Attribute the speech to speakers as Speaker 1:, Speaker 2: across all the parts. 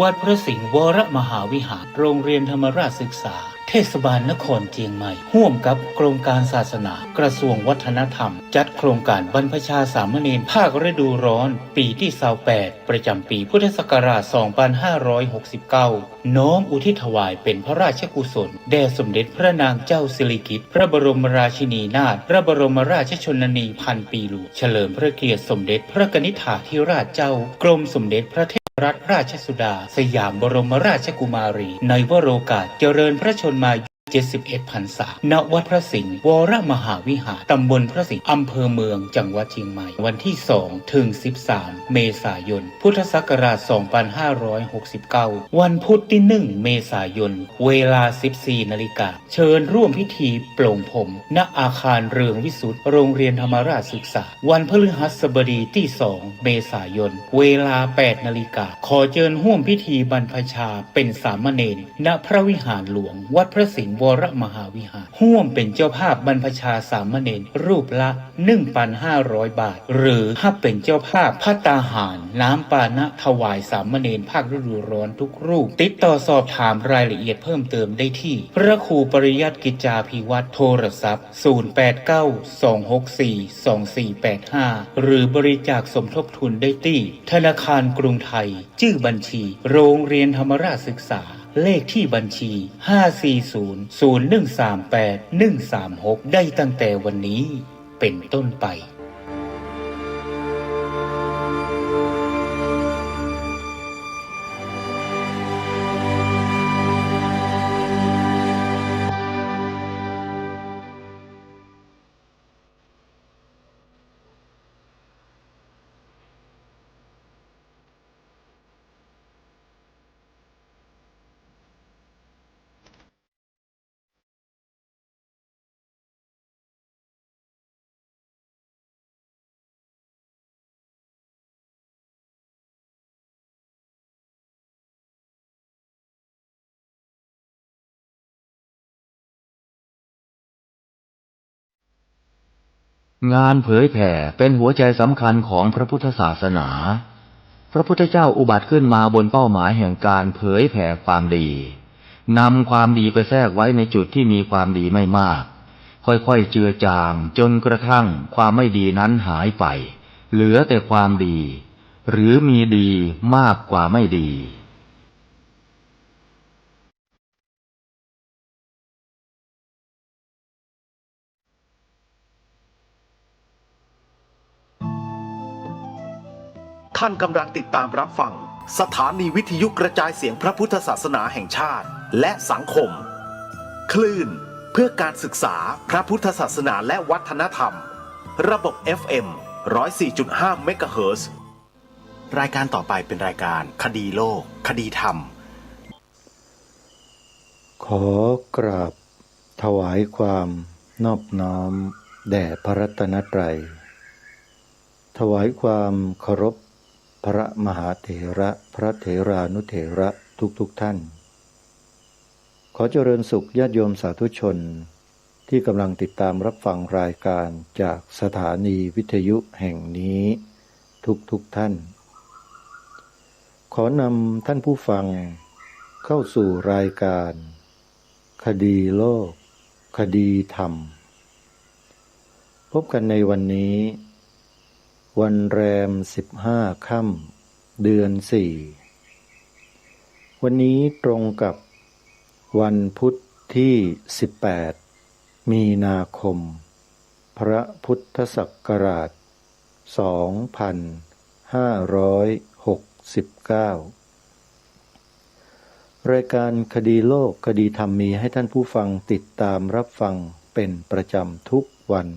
Speaker 1: วัดพระสิงห์วรมหาวิหารโรงเรียนธรรมราชศึกษาเทศบาลนครเชียงใหม่ร่วมกับกรมการศาสนากระทรวงวัฒนธรรมจัดโครงการบรรพชาสามเณรภาคฤดูร้อนปีที่28ประจำปีพุทธศักราช2569น้อมอุทิศถวายเป็นพระราชกุศลแด่สมเด็จพระนางเจ้าสิริกิติ์พระบรมราชินีนาถพระบรมราชชนนีพันปีหลวงเฉลิมพระเกียรติสมเด็จพระกนิษฐาธิราชเจ้ากรมสมเด็จพระรัตนราชสุดาสยามบรมราชกุมารีในวโรกาสเจริญพระชนมายุ71 พรรษาณวัดพระสิงห์วรมหาวิหารตำบลพระสิงห์อำเภอเมืองจังหวัดเชียงใหม่วันที่2ถึง13เมษายนพุทธศักราช2569วันพุธที่1เมษายนเวลา 14 นาฬิกาเชิญร่วมพิธีปลงผมณอาคารเรืองวิสุทธิ์โรงเรียนธรรมราชศึกษาวันพฤหัสบดีที่2เมษายนเวลา 8 นาฬิกาขอเชิญร่วมพิธีบรรพชาเป็นสามเณรณพระวิหารหลวงวัดพระสิงห์วรมหาวิหารร่วมเป็นเจ้าภาพบรรพชาสามเณรรูปละ 1,500 บาทหรือถ้าเป็นเจ้าภาพภัตตาหารน้ำปานะถวายสามเณรภาคฤดูร้อนทุกรูปติดต่อสอบถามรายละเอียดเพิ่มเติมได้ที่พระครูปริยัติกิจจาภิวัตรโทรศัพท์0892642485หรือบริจาคสมทบทุนได้ที่ธนาคารกรุงไทยชื่อบัญชีโรงเรียนธรรมราชศึกษาเลขที่บัญชี 5400138 ได้ตั้งแต่วันนี้เป็นต้นไป
Speaker 2: งานเผยแผ่เป็นหัวใจสำคัญของพระพุทธศาสนา พระพุทธเจ้าอุบัติขึ้นมาบนเป้าหมายแห่งการเผยแผ่ความดี นำความดีไปแทรกไว้ในจุดที่มีความดีไม่มาก ค่อยๆเจือจางจนกระทั่งความไม่ดีนั้นหายไป เหลือแต่ความดี หรือมีดีมากกว่าไม่ดี
Speaker 3: ท่านกำลังติดตามรับฟังสถานีวิทยุกระจายเสียงพระพุทธศาสนาแห่งชาติและสังคมคลื่นเพื่อการศึกษาพระพุทธศาสนาและวัฒนธรรมระบบ FM 104.5 เมกะเฮิรตซ์รายการต่อไปเป็นรายการคดีโลกคดีธรรม
Speaker 4: ขอกราบถวายความนอบน้อมแด่พระรัตนตรัยถวายความเคารพพระมหาเถระพระเถรานุเถระทุกท่านขอเจริญสุขญาติโยมสาธุชนที่กำลังติดตามรับฟังรายการจากสถานีวิทยุแห่งนี้ทุกท่านขอนำท่านผู้ฟังเข้าสู่รายการคดีโลกคดีธรรมพบกันในวันนี้วันแรม15 ค่ำเดือน 4วันนี้ตรงกับวันพุธที่18มีนาคมพระพุทธศักราช2569รายการคดีโลกคดีธรรมมีให้ท่านผู้ฟังติดตามรับฟังเป็นประจำทุกวัน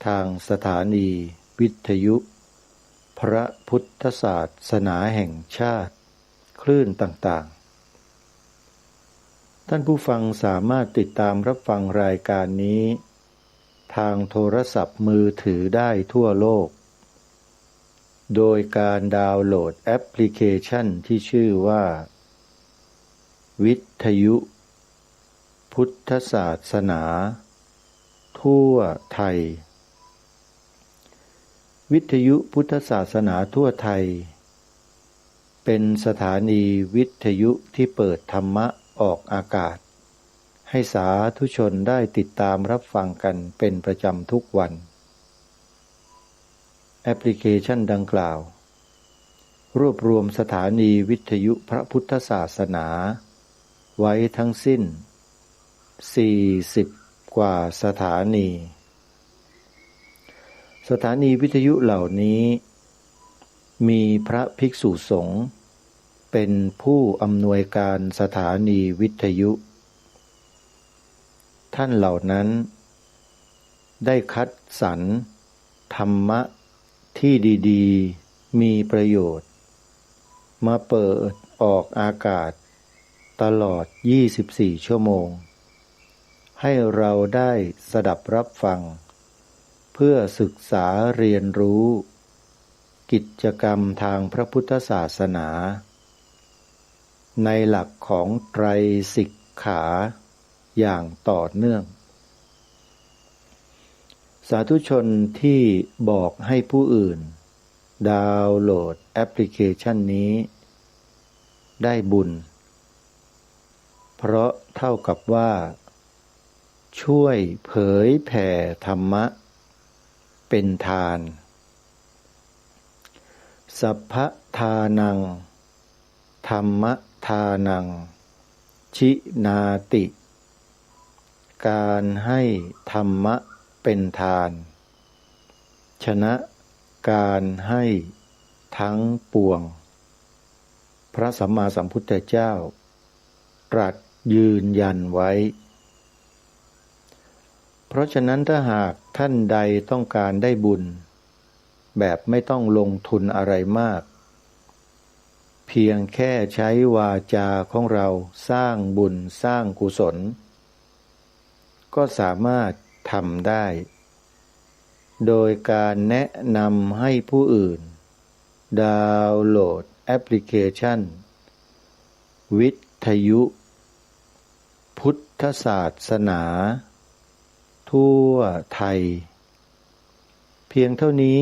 Speaker 4: ทางสถานีวิทยุพระพุทธศาสนาแห่งชาติคลื่นต่างๆท่านผู้ฟังสามารถติดตามรับฟังรายการนี้ทางโทรศัพท์มือถือได้ทั่วโลกโดยการดาวน์โหลดแอปพลิเคชันที่ชื่อว่าวิทยุพุทธศาสนาทั่วไทยวิทยุพุทธศาสนาทั่วไทย เป็นสถานีวิทยุที่เปิดธรรมะออกอากาศให้สาธุชนได้ติดตามรับฟังกันเป็นประจำทุกวันแอปพลิเคชันดังกล่าวรวบรวมสถานีวิทยุพระพุทธศาสนาไว้ทั้งสิ้น40กว่าสถานีวิทยุเหล่านี้มีพระภิกษุสงฆ์เป็นผู้อำนวยการสถานีวิทยุท่านเหล่านั้นได้คัดสรรธรรมะที่ดีๆมีประโยชน์มาเปิดออกอากาศตลอด24ชั่วโมงให้เราได้สดับรับฟังเพื่อศึกษาเรียนรู้กิจกรรมทางพระพุทธศาสนาในหลักของไตรสิกขาอย่างต่อเนื่องสาธุชนที่บอกให้ผู้อื่นดาวน์โหลดแอปพลิเคชันนี้ได้บุญเพราะเท่ากับว่าช่วยเผยแผ่ธรรมะเป็นทานสัพพทานังธรรมทานังชินาติการให้ธรรมะเป็นทานชนะการให้ทั้งปวงพระสัมมาสัมพุทธเจ้าตรัสยืนยันไว้เพราะฉะนั้นถ้าหากท่านใดต้องการได้บุญแบบไม่ต้องลงทุนอะไรมากเพียงแค่ใช้วาจาของเราสร้างบุญสร้างกุศลก็สามารถทำได้โดยการแนะนำให้ผู้อื่นดาวน์โหลดแอปพลิเคชันวิทยุพุทธศาสนาทั่วไทยเพียงเท่านี้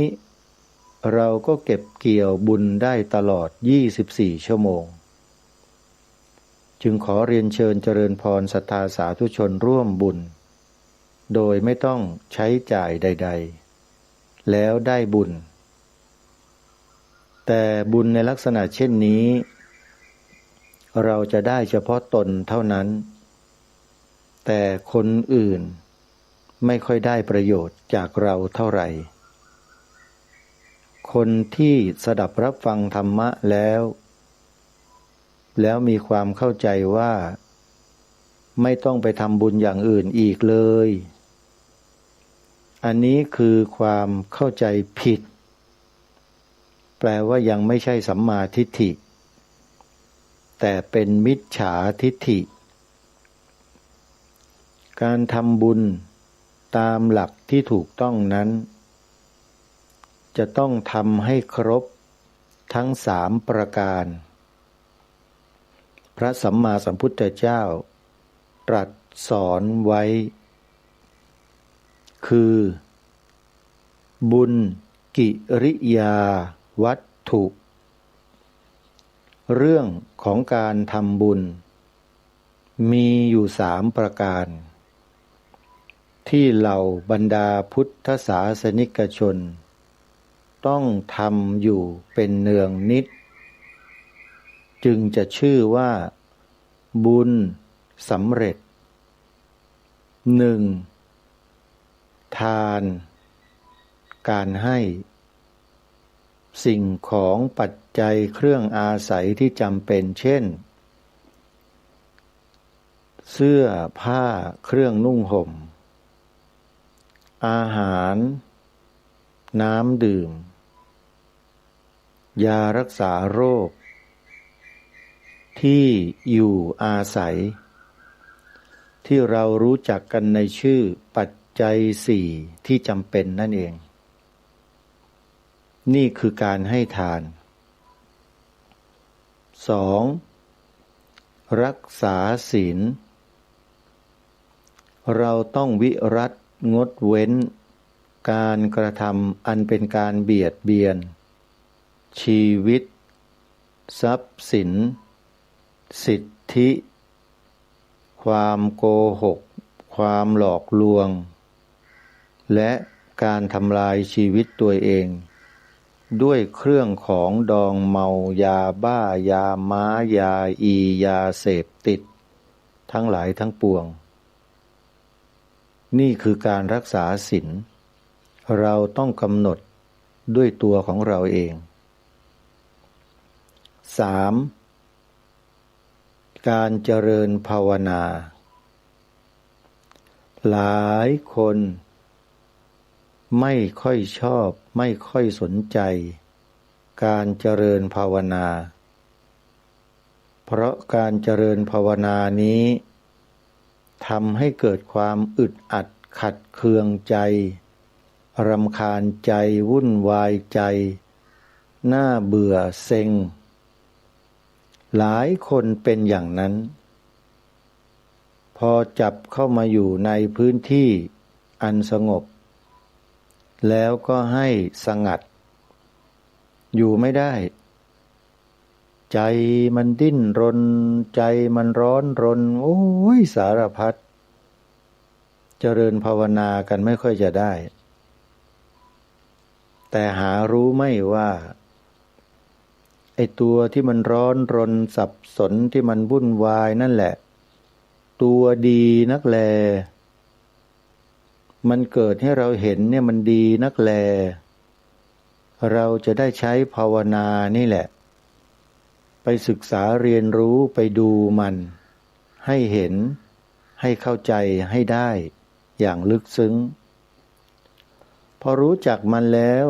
Speaker 4: เราก็เก็บเกี่ยวบุญได้ตลอด24ชั่วโมงจึงขอเรียนเชิญเจริญพรศรัทธาสาธุชนร่วมบุญโดยไม่ต้องใช้จ่ายใดๆแล้วได้บุญแต่บุญในลักษณะเช่นนี้เราจะได้เฉพาะตนเท่านั้นแต่คนอื่นไม่ค่อยได้ประโยชน์จากเราเท่าไหร่คนที่สดับรับฟังธรรมะแล้วมีความเข้าใจว่าไม่ต้องไปทำบุญอย่างอื่นอีกเลยอันนี้คือความเข้าใจผิดแปลว่ายังไม่ใช่สัมมาทิฏฐิแต่เป็นมิจฉาทิฏฐิการทำบุญตามหลักที่ถูกต้องนั้นจะต้องทำให้ครบทั้ง3ประการพระสัมมาสัมพุทธเจ้าตรัสสอนไว้คือบุญกิริยาวัตถุเรื่องของการทำบุญมีอยู่3ประการที่เหล่าบรรดาพุทธศาสนิกชนต้องทำอยู่เป็นเนืองนิดจึงจะชื่อว่าบุญสำเร็จ 1. ทานการให้สิ่งของปัจจัยเครื่องอาศัยที่จำเป็นเช่นเสื้อผ้าเครื่องนุ่งห่มอาหารน้ำดื่มยารักษาโรคที่อยู่อาศัยที่เรารู้จักกันในชื่อปัจจัย4ที่จำเป็นนั่นเองนี่คือการให้ทาน 2. รักษาศีลเราต้องวิรัติงดเว้นการกระทำอันเป็นการเบียดเบียนชีวิต ทรัพย์สิน สิทธิ ความโกหก ความหลอกลวง และการทำลายชีวิตตัวเองด้วยเครื่องของดองเมายาบ้ายาม้ายาอียาเสพติดทั้งหลายทั้งปวงนี่คือการรักษาศีลเราต้องกำหนดด้วยตัวของเราเอง 3. การเจริญภาวนาหลายคนไม่ค่อยชอบไม่ค่อยสนใจการเจริญภาวนาเพราะการเจริญภาวนานี้ทำให้เกิดความอึดอัดขัดเคืองใจรำคาญใจวุ่นวายใจน่าเบื่อเซ็งหลายคนเป็นอย่างนั้นพอจับเข้ามาอยู่ในพื้นที่อันสงบแล้วก็ให้สงัดอยู่ไม่ได้ใจมันดิ้นรนใจมันร้อนรนโอ้ยสารพัดเจริญภาวนากันไม่ค่อยจะได้แต่หารู้ไม่ว่าไอ้ตัวที่มันร้อนรนสับสนที่มันวุ่นวายนั่นแหละตัวดีนักแลมันเกิดให้เราเห็นเนี่ยมันดีนักแลเราจะได้ใช้ภาวนานี่แหละไปศึกษาเรียนรู้ไปดูมันให้เห็นให้เข้าใจให้ได้อย่างลึกซึ้งพอรู้จักมันแล้ว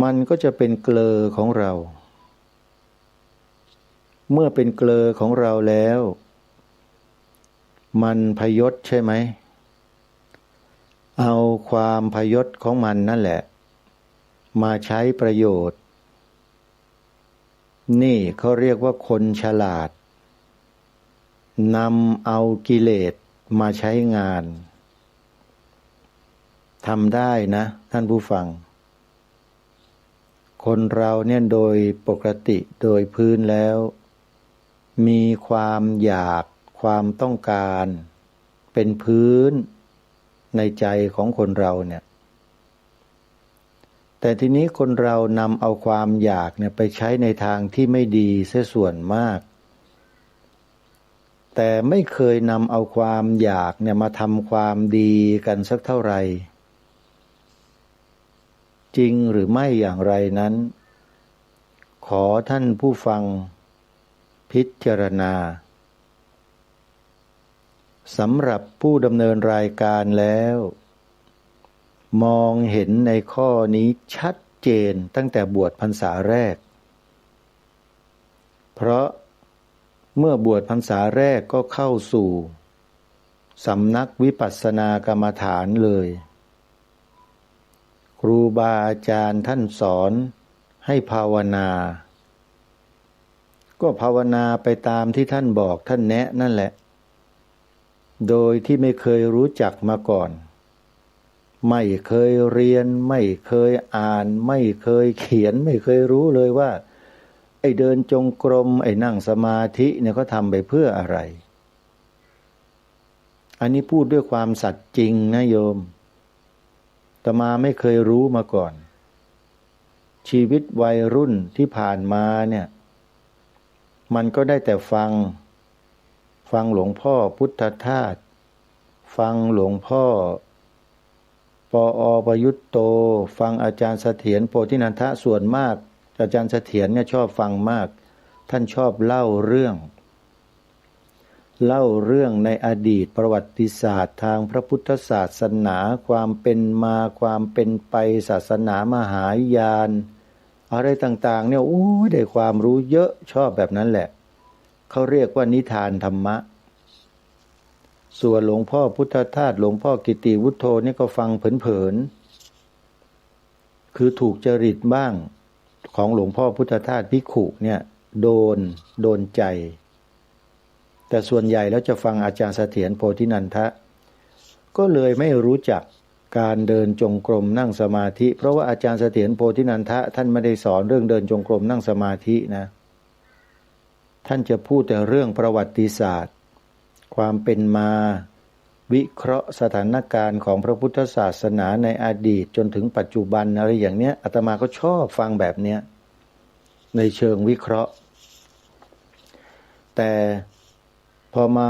Speaker 4: มันก็จะเป็นเกลอของเราเมื่อเป็นเกลอของเราแล้วมันพยศใช่ไหมเอาความพยศของมันนั่นแหละมาใช้ประโยชน์นี่เขาเรียกว่าคนฉลาดนำเอากิเลสมาใช้งานทำได้นะท่านผู้ฟังคนเราเนี่ยโดยปกติโดยพื้นแล้วมีความอยากความต้องการเป็นพื้นในใจของคนเราเนี่ยแต่ทีนี้คนเรานำเอาความอยากเนี่ยไปใช้ในทางที่ไม่ดีเสียส่วนมากแต่ไม่เคยนำเอาความอยากเนี่ยมาทำความดีกันสักเท่าไหร่จริงหรือไม่อย่างไรนั้นขอท่านผู้ฟังพิจารณาสำหรับผู้ดำเนินรายการแล้วมองเห็นในข้อนี้ชัดเจนตั้งแต่บวชพรรษาแรกเพราะเมื่อบวชพรรษาแรกก็เข้าสู่สำนักวิปัสสนากรรมฐานเลยครูบาอาจารย์ท่านสอนให้ภาวนาก็ภาวนาไปตามที่ท่านบอกท่านแนะนั่นแหละโดยที่ไม่เคยรู้จักมาก่อนไม่เคยเรียนไม่เคยอ่านไม่เคยเขียนไม่เคยรู้เลยว่าไอ้เดินจงกรมไอ้นั่งสมาธิเนี่ยเขาทำไปเพื่ออะไรอันนี้พูดด้วยความสัตย์จริงนะโยมอาตมาไม่เคยรู้มาก่อนชีวิตวัยรุ่นที่ผ่านมาเนี่ยมันก็ได้แต่ฟังหลวงพ่อพุทธทาสฟังหลวงพ่อปอประยุตโตฟังอาจารย์เสถียรโพธินันทะส่วนมากอาจารย์เสถียรเนี่ยชอบฟังมากท่านชอบเล่าเรื่องในอดีตประวัติศาสตร์ทางพระพุทธศาสนาความเป็นมาความเป็นไปศาสนามหายานอะไรต่างๆเนี่ยได้ความรู้เยอะชอบแบบนั้นแหละเขาเรียกว่านิทานธรรมะส่วนหลวงพ่อพุทธทาสหลวงพ่อกิติวุฒโธนี่ก็ฟังเผินๆคือถูกจริตบ้างของหลวงพ่อพุทธทาสภิกขุเนี่ยโดนใจแต่ส่วนใหญ่แล้วจะฟังอาจารย์เสถียรโพธินันทะก็เลยไม่รู้จัก การเดินจงกรมนั่งสมาธิเพราะว่าอาจารย์เสถียรโพธินันทะท่านไม่ได้สอนเรื่องเดินจงกรมนั่งสมาธินะท่านจะพูดแต่เรื่องประวัติศาสตร์ความเป็นมาวิเคราะห์สถานการณ์ของพระพุทธศาสนาในอดีตจนถึงปัจจุบันอะไรอย่างเนี้ยอาตมาก็ชอบฟังแบบเนี้ยในเชิงวิเคราะห์แต่พอมา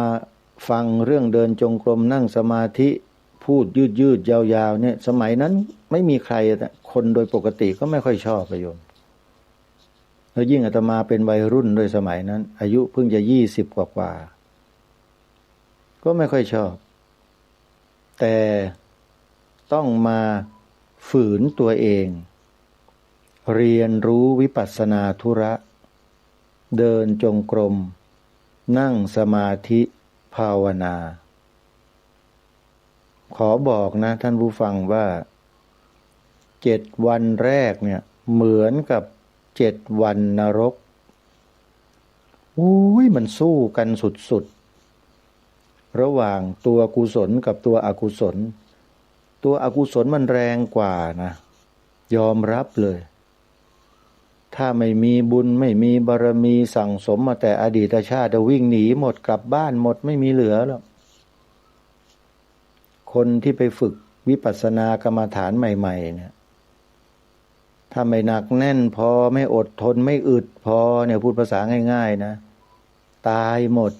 Speaker 4: ฟังเรื่องเดินจงกรมนั่งสมาธิพูดยืดยาวๆเนี่ยสมัยนั้นไม่มีใครคนโดยปกติก็ไม่ค่อยชอบโยมแล้วยิ่งอาตมาเป็นวัยรุ่นด้วยสมัยนั้นอายุเพิ่งจะ20กว่าก็ไม่ค่อยชอบแต่ต้องมาฝืนตัวเองเรียนรู้วิปัสสนาธุระเดินจงกรมนั่งสมาธิภาวนาขอบอกนะท่านผู้ฟังว่า7 วันแรกเนี่ยเหมือนกับ7 วันนรกมันสู้กันสุดๆระหว่างตัวกุศลกับตัวอกุศลตัวอกุศลมันแรงกว่านะยอมรับเลยถ้าไม่มีบุญไม่มีบารมีสั่งสมมาแต่อดีตชาติจะวิ่งหนีหมดกลับบ้านหมดไม่มีเหลือแล้วคนที่ไปฝึกวิปัสสนากรรมฐานใหม่ๆเนี่ยถ้าไม่หนักแน่นพอไม่อดทนไม่อึดพอเนี่ยพูดภาษาง่ายๆนะตายหมด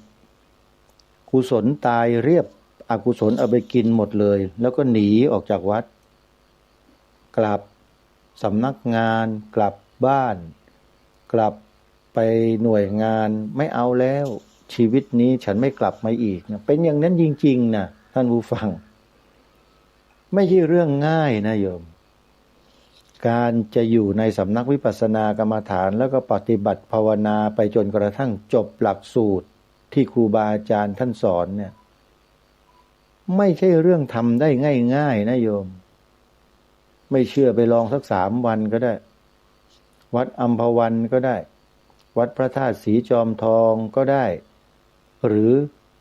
Speaker 4: กุศลตายเรียบอกุศลเอาไปกินหมดเลยแล้วก็หนีออกจากวัดกลับสำนักงานกลับบ้านกลับไปหน่วยงานไม่เอาแล้วชีวิตนี้ฉันไม่กลับมาอีกนะเป็นอย่างนั้นจริงๆนะท่านผู้ฟังไม่ใช่เรื่องง่ายนะโยมการจะอยู่ในสำนักวิปัสสนากรรมฐานแล้วก็ปฏิบัติภาวนาไปจนกระทั่งจบหลักสูตรที่ครูบาอาจารย์ท่านสอนเนี่ยไม่ใช่เรื่องทำได้ง่ายๆนะโยมไม่เชื่อไปลองสัก3 วันก็ได้วัดอัมพวันก็ได้วัดพระธาตุสีจอมทองก็ได้หรือ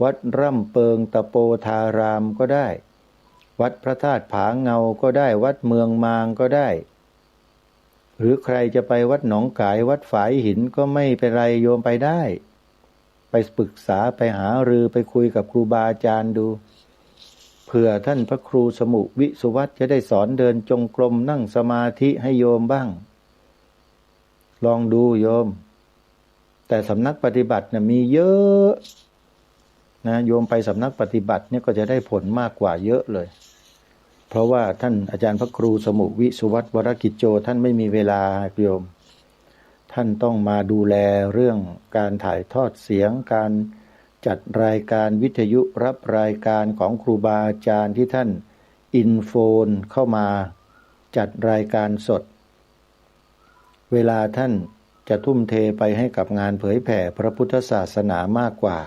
Speaker 4: วัดร่ำเปิงตะโปธารามก็ได้วัดพระธาตุผาเงาก็ได้วัดเมืองมางก็ได้หรือใครจะไปวัดหนองกายวัดฝายหินก็ไม่เป็นไรโยมไปได้ไปปรึกษาไปหารือไปคุยกับครูบาอาจารย์ดูเผื่อท่านพระครูสมุวิสุวัตจะได้สอนเดินจงกรมนั่งสมาธิให้โยมบ้างลองดูโยมแต่สำนักปฏิบัติมีเยอะนะโยมไปสำนักปฏิบัติเนี่ยก็จะได้ผลมากกว่าเยอะเลยเพราะว่าท่านอาจารย์พระครูสมุวิสุวัตวรกิจโจท่านไม่มีเวลาโยมท่านต้องมาดูแลเรื่องการถ่ายทอดเสียงการจัดรายการวิทยุรับรายการของครูบาอาจารย์ที่ท่านอินโฟนเข้ามาจัดรายการสดเวลาท่านจะทุ่มเทไปให้กับงานเผยแผ่พระพุทธศาสนามากกว่า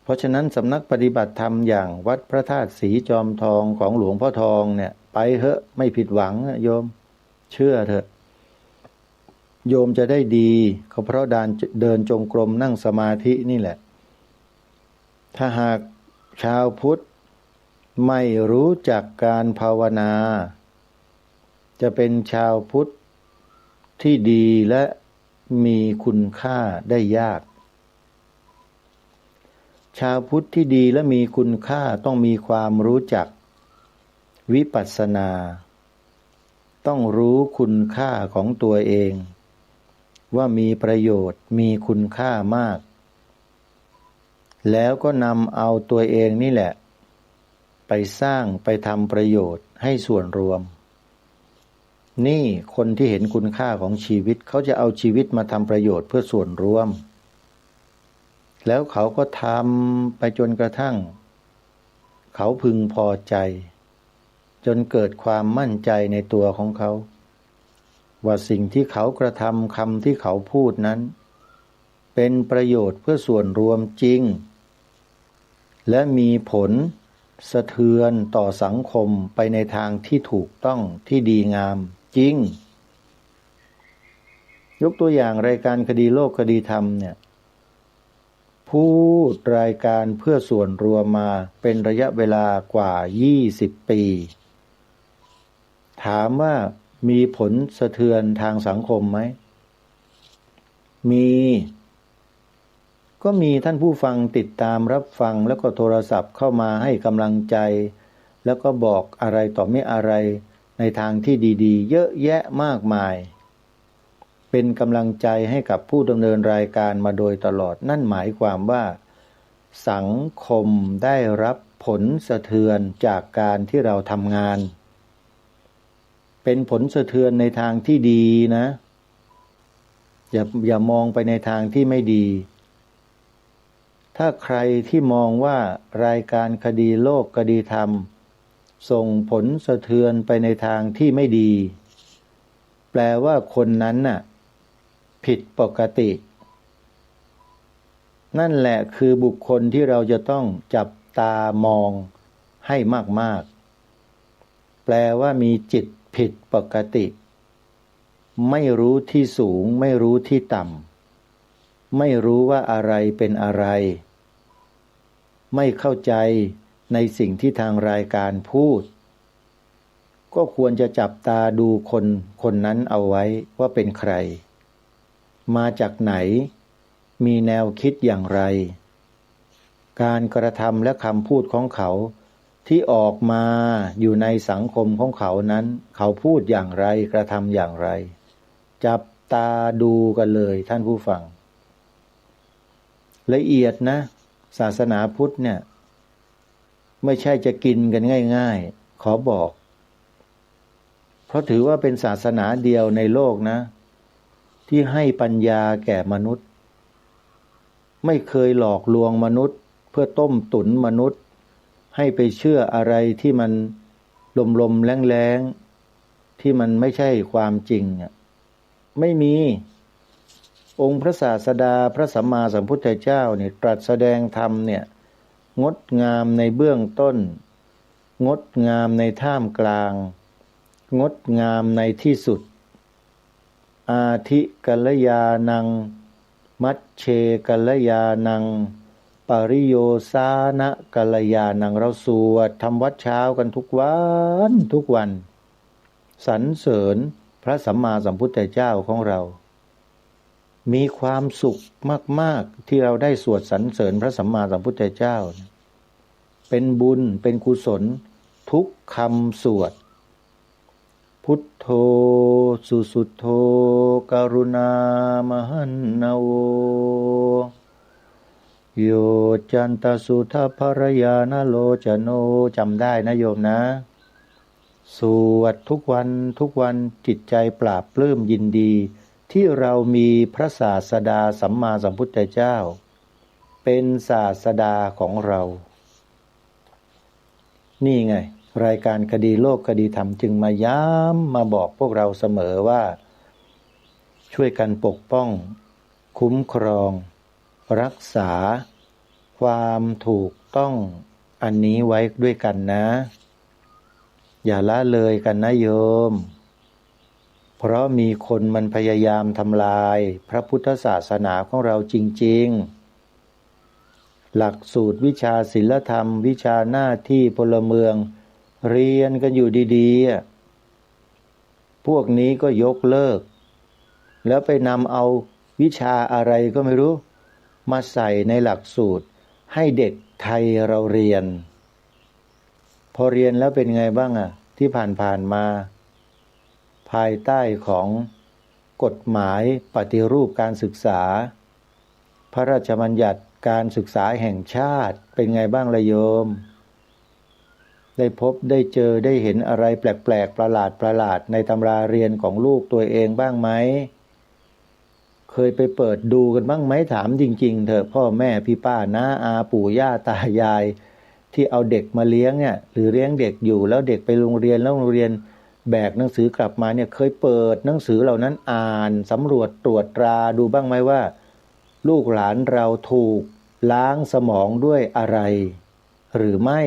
Speaker 4: เพราะฉะนั้นสำนักปฏิบัติธรรมอย่างวัดพระธาตุสีจอมทองของหลวงพ่อทองเนี่ยไปเถอะไม่ผิดหวังโยมเชื่อเถอะโยมจะได้ดีก็เพราะเดินจงกรมนั่งสมาธินี่แหละถ้าหากชาวพุทธไม่รู้จักการภาวนาจะเป็นชาวพุทธที่ดีและมีคุณค่าได้ยากชาวพุทธที่ดีและมีคุณค่าต้องมีความรู้จักวิปัสสนาต้องรู้คุณค่าของตัวเองว่ามีประโยชน์มีคุณค่ามากแล้วก็นำเอาตัวเองนี่แหละไปสร้างไปทำประโยชน์ให้ส่วนรวมนี่คนที่เห็นคุณค่าของชีวิตเขาจะเอาชีวิตมาทำประโยชน์เพื่อส่วนรวมแล้วเขาก็ทำไปจนกระทั่งเขาพึงพอใจจนเกิดความมั่นใจในตัวของเขาว่าสิ่งที่เขากระทำคำที่เขาพูดนั้นเป็นประโยชน์เพื่อส่วนรวมจริงและมีผลสะเทือนต่อสังคมไปในทางที่ถูกต้องที่ดีงามจริงยกตัวอย่างรายการคดีโลกคดีธรรมเนี่ย พูดรายการเพื่อส่วนรวมมาเป็นระยะเวลากว่า20 ปีถามว่ามีผลสะเทือนทางสังคมไหมมีก็มีท่านผู้ฟังติดตามรับฟังแล้วก็โทรศัพท์เข้ามาให้กำลังใจแล้วก็บอกอะไรต่อไม่อะไรในทางที่ดีๆเยอะแยะมากมายเป็นกำลังใจให้กับผู้ดำเนินรายการมาโดยตลอดนั่นหมายความว่าสังคมได้รับผลสะเทือนจากการที่เราทำงานเป็นผลสะเทือนในทางที่ดีนะอย่ามองไปในทางที่ไม่ดีถ้าใครที่มองว่ารายการคดีโลกคดีธรรมส่งผลสะเทือนไปในทางที่ไม่ดีแปลว่าคนนั้นน่ะผิดปกตินั่นแหละคือบุคคลที่เราจะต้องจับตามองให้มากๆแปลว่ามีจิตผิดปกติไม่รู้ที่สูงไม่รู้ที่ต่ำไม่รู้ว่าอะไรเป็นอะไรไม่เข้าใจในสิ่งที่ทางรายการพูดก็ควรจะจับตาดูคนนั้นเอาไว้ว่าเป็นใครมาจากไหนมีแนวคิดอย่างไรการกระทำและคำพูดของเขาที่ออกมาอยู่ในสังคมของเขานั้นเขาพูดอย่างไรกระทำอย่างไรจับตาดูกันเลยท่านผู้ฟังละเอียดนะศาสนาพุทธเนี่ยไม่ใช่จะกินกันง่ายๆขอบอกเพราะถือว่าเป็นศาสนาเดียวในโลกนะที่ให้ปัญญาแก่มนุษย์ไม่เคยหลอกลวงมนุษย์เพื่อต้มตุ๋นมนุษย์ให้ไปเชื่ออะไรที่มันลมๆแรงๆที่มันไม่ใช่ความจริงไม่มีองค์พระศาสดาพระสัมมาสัมพุทธเจ้าเนี่ยตรัสแสดงธรรมเนี่ยงดงามในเบื้องต้นงดงามในท่ามกลางงดงามในที่สุดอาทิกัลยานังมัชเชกัลยานังปริโยสานะกัลยานังเราสวดทำวัดเช้ากันทุกวันสรรเสริญพระสัมมาสัมพุทธเจ้าของเรามีความสุขมากๆที่เราได้สวดสรรเสริญพระสัมมาสัมพุทธเจ้าเป็นบุญเป็นกุศลทุกคำสวดพุทโธสุสุโธกรุณามหันนาโวโยจันตสุทภรยานโลจโนจำได้นะโยมนะสวดทุกวันจิตใจปราบปลื้มยินดีที่เรามีพระศาสดาสัมมาสัมพุทธเจ้าเป็นศาสดาของเรานี่ไงรายการคดีโลกคดีธรรมจึงมาย้ำมาบอกพวกเราเสมอว่าช่วยกันปกป้องคุ้มครองรักษาความถูกต้องอันนี้ไว้ด้วยกันนะอย่าละเลยกันนะโยมเพราะมีคนมันพยายามทำลายพระพุทธศาสนาของเราจริงๆหลักสูตรวิชาศีลธรรมวิชาหน้าที่พลเมืองเรียนกันอยู่ดีๆพวกนี้ก็ยกเลิกแล้วไปนำเอาวิชาอะไรก็ไม่รู้มาใส่ในหลักสูตรให้เด็กไทยเราเรียนพอเรียนแล้วเป็นไงบ้างที่ผ่านมาภายใต้ของกฎหมายปฏิรูปการศึกษาพระราชบัญญัติการศึกษาแห่งชาติเป็นไงบ้างล่ะโยมได้พบได้เจอได้เห็นอะไรแปลกๆประหลาดในตำราเรียนของลูกตัวเองบ้างไหมเคยไปเปิดดูกันบ้างไหมถามจริงๆเถอะพ่อแม่พี่ป้าน้าอาปู่ย่าตายายที่เอาเด็กมาเลี้ยงเนี่ยหรือเลี้ยงเด็กอยู่แล้วเด็กไปโรงเรียนแล้วโรงเรียนแบกหนังสือกลับมาเนี่ยเคยเปิดหนังสือเหล่านั้นอ่านสำรวจตรวจตราดูบ้างไหมว่าลูกหลานเราถูกล้างสมองด้วยอะไรหรือไม่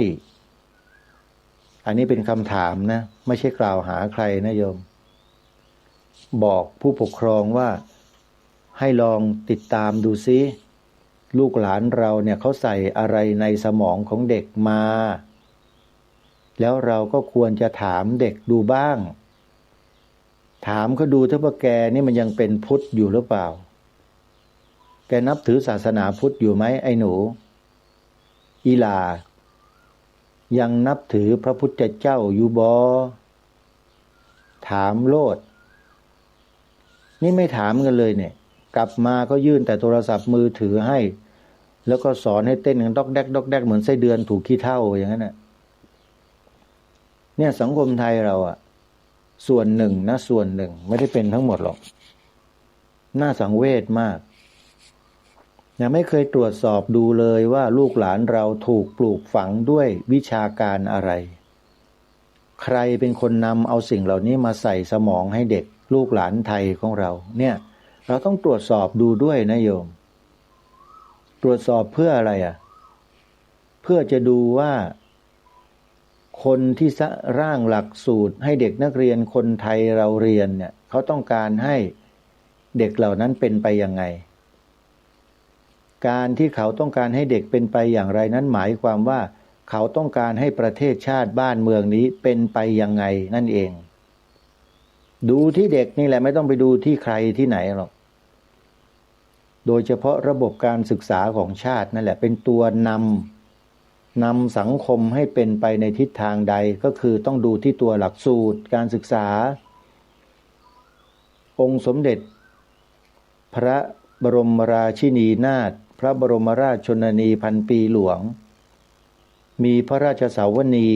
Speaker 4: อันนี้เป็นคำถามนะไม่ใช่กล่าวหาใครนะโยมบอกผู้ปกครองว่าให้ลองติดตามดูซิ ลูกหลานเราเนี่ยเขาใส่อะไรในสมองของเด็กมาแล้วเราก็ควรจะถามเด็กดูบ้างถามเขาดูถ้าว่าแกนี่มันยังเป็นพุทธอยู่หรือเปล่าแกนับถือศาสนาพุทธอยู่ไหมไอ้หนูอีหลายังนับถือพระพุทธเจ้าอยู่บ่ถามโลดนี่ไม่ถามกันเลยเนี่ยกลับมาก็ยื่นแต่โทรศัพท์มือถือให้แล้วก็สอนให้เต้นกันดอกแดกดอกแดกเหมือนไส้เดือนถูกขี้เถ้าอย่างนั้นน่ะเนี่ยสังคมไทยเราอ่ะส่วนหนึ่งนะส่วนหนึ่งไม่ได้เป็นทั้งหมดหรอกน่าสังเวชมากยังไม่เคยตรวจสอบดูเลยว่าลูกหลานเราถูกปลูกฝังด้วยวิชาการอะไรใครเป็นคนนำเอาสิ่งเหล่านี้มาใส่สมองให้เด็กลูกหลานไทยของเราเนี่ยเราต้องตรวจสอบดูด้วยนะโยมตรวจสอบเพื่ออะไรอ่ะเพื่อจะดูว่าคนที่ร่างหลักสูตรให้เด็กนักเรียนคนไทยเราเรียนเนี่ยเขาต้องการให้เด็กเหล่านั้นเป็นไปยังไงการที่เขาต้องการให้เด็กเป็นไปอย่างไรนั้นหมายความว่าเขาต้องการให้ประเทศชาติบ้านเมืองนี้เป็นไปยังไงนั่นเองดูที่เด็กนี่แหละไม่ต้องไปดูที่ใครที่ไหนหรอกโดยเฉพาะระบบการศึกษาของชาตินั่นแหละเป็นตัวนำสังคมให้เป็นไปในทิศทางใดก็คือต้องดูที่ตัวหลักสูตรการศึกษาองค์สมเด็จพระบรมราชินีนาถพระบรมราชชนนีพันปีหลวงมีพระราชสาวนี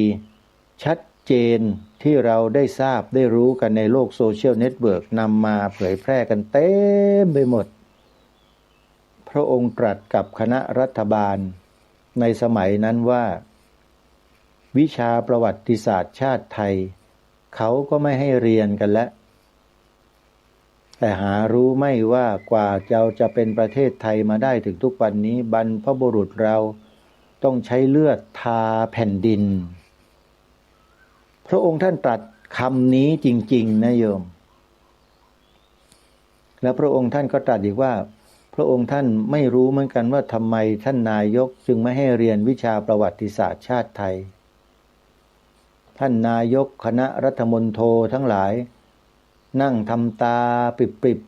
Speaker 4: ชัดเจนที่เราได้ทราบได้รู้กันในโลกโซเชียลเน็ตเวิร์กนำมาเผยแพร่กันเต็มไปหมดพระองค์ตรัสกับคณะรัฐบาลในสมัยนั้นว่าวิชาประวัติศาสตร์ชาติไทยเขาก็ไม่ให้เรียนกันแล้วแต่หารู้ไม่ว่ากว่าเราจะเป็นประเทศไทยมาได้ถึงทุกวันนี้บรรพบุรุษเราต้องใช้เลือดทาแผ่นดินพระองค์ท่านตรัสคำนี้จริงๆนะโยมแล้วพระองค์ท่านก็ตรัสอีกว่าพระองค์ท่านไม่รู้เหมือนกันว่าทำไมท่านนายกจึงไม่ให้เรียนวิชาประวัติศาสตร์ชาติไทยท่านนายกคณะรัฐมนตรีทั้งหลายนั่งทำตาปริบ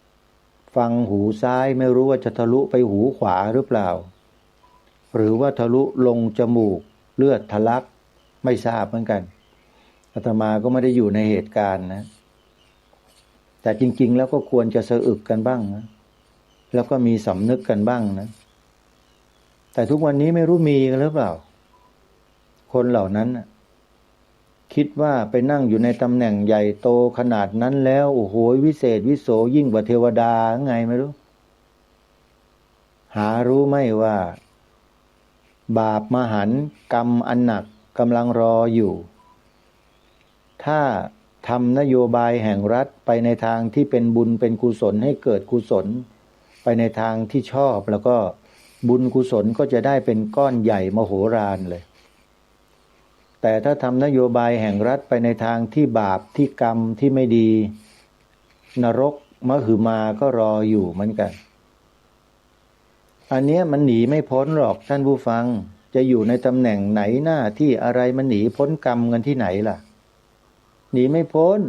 Speaker 4: ๆฟังหูซ้ายไม่รู้ว่าจะทะลุไปหูขวาหรือเปล่าหรือว่าทะลุลงจมูกเลือดทะลักไม่ทราบเหมือนกันอาตมาก็ไม่ได้อยู่ในเหตุการณ์นะแต่จริงๆแล้วก็ควรจะสะอึกกันบ้างนะแล้วก็มีสำนึกกันบ้างนะแต่ทุกวันนี้ไม่รู้มีกันหรือเปล่าคนเหล่านั้นคิดว่าไปนั่งอยู่ในตำแหน่งใหญ่โตขนาดนั้นแล้วโอ้โหวิเศษวิโสยิ่งกว่าเทวดาไงไม่รู้หารู้ไหมว่าบาปมหันต์กรรมอันหนักกำลังรออยู่ถ้าทำนโยบายแห่งรัฐไปในทางที่เป็นบุญเป็นกุศลให้เกิดกุศลไปในทางที่ชอบแล้วก็บุญกุศลก็จะได้เป็นก้อนใหญ่มโหฬารเลยแต่ถ้าทำนโยบายแห่งรัฐไปในทางที่บาปที่กรรมที่ไม่ดีนรกมหึมาก็รออยู่เหมือนกันอันเนี้ยมันหนีไม่พ้นหรอกท่านผู้ฟังจะอยู่ในตำแหน่งไหนหน้าที่อะไรมันหนีพ้นกรรมกันที่ไหนล่ะหนีไม่พ้น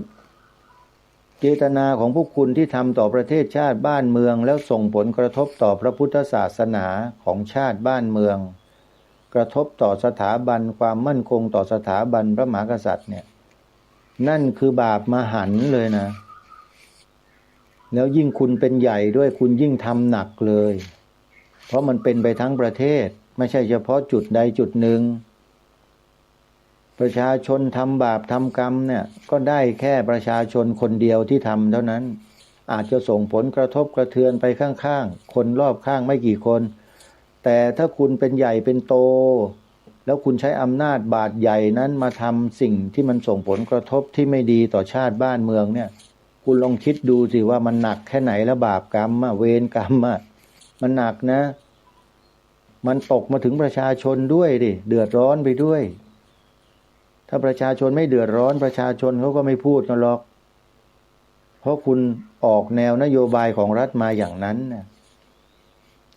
Speaker 4: เจตนาของพวกคุณที่ทำต่อประเทศชาติบ้านเมืองแล้วส่งผลกระทบต่อพระพุทธศาสนาของชาติบ้านเมืองกระทบต่อสถาบันความมั่นคงต่อสถาบันพระมหากษัตริย์เนี่ยนั่นคือบาปมหันต์เลยนะแล้วยิ่งคุณเป็นใหญ่ด้วยคุณยิ่งทำหนักเลยเพราะมันเป็นไปทั้งประเทศไม่ใช่เฉพาะจุดใดจุดหนึ่งประชาชนทำบาปทำกรรมเนี่ยก็ได้แค่ประชาชนคนเดียวที่ทำเท่านั้นอาจจะส่งผลกระทบกระเทือนไปข้างๆคนรอบข้างไม่กี่คนแต่ถ้าคุณเป็นใหญ่เป็นโตแล้วคุณใช้อำนาจบาดใหญ่นั้นมาทำสิ่งที่มันส่งผลกระทบที่ไม่ดีต่อชาติบ้านเมืองเนี่ยคุณลองคิดดูสิว่ามันหนักแค่ไหนแล้วบาปกรรมเวรกรรมมันหนักนะมันตกมาถึงประชาชนด้วยดิเดือดร้อนไปด้วยถ้าประชาชนไม่เดือดร้อนประชาชนเขาก็ไม่พูดกันหรอกเพราะคุณออกแนวนโยบายของรัฐมาอย่างนั้นนะ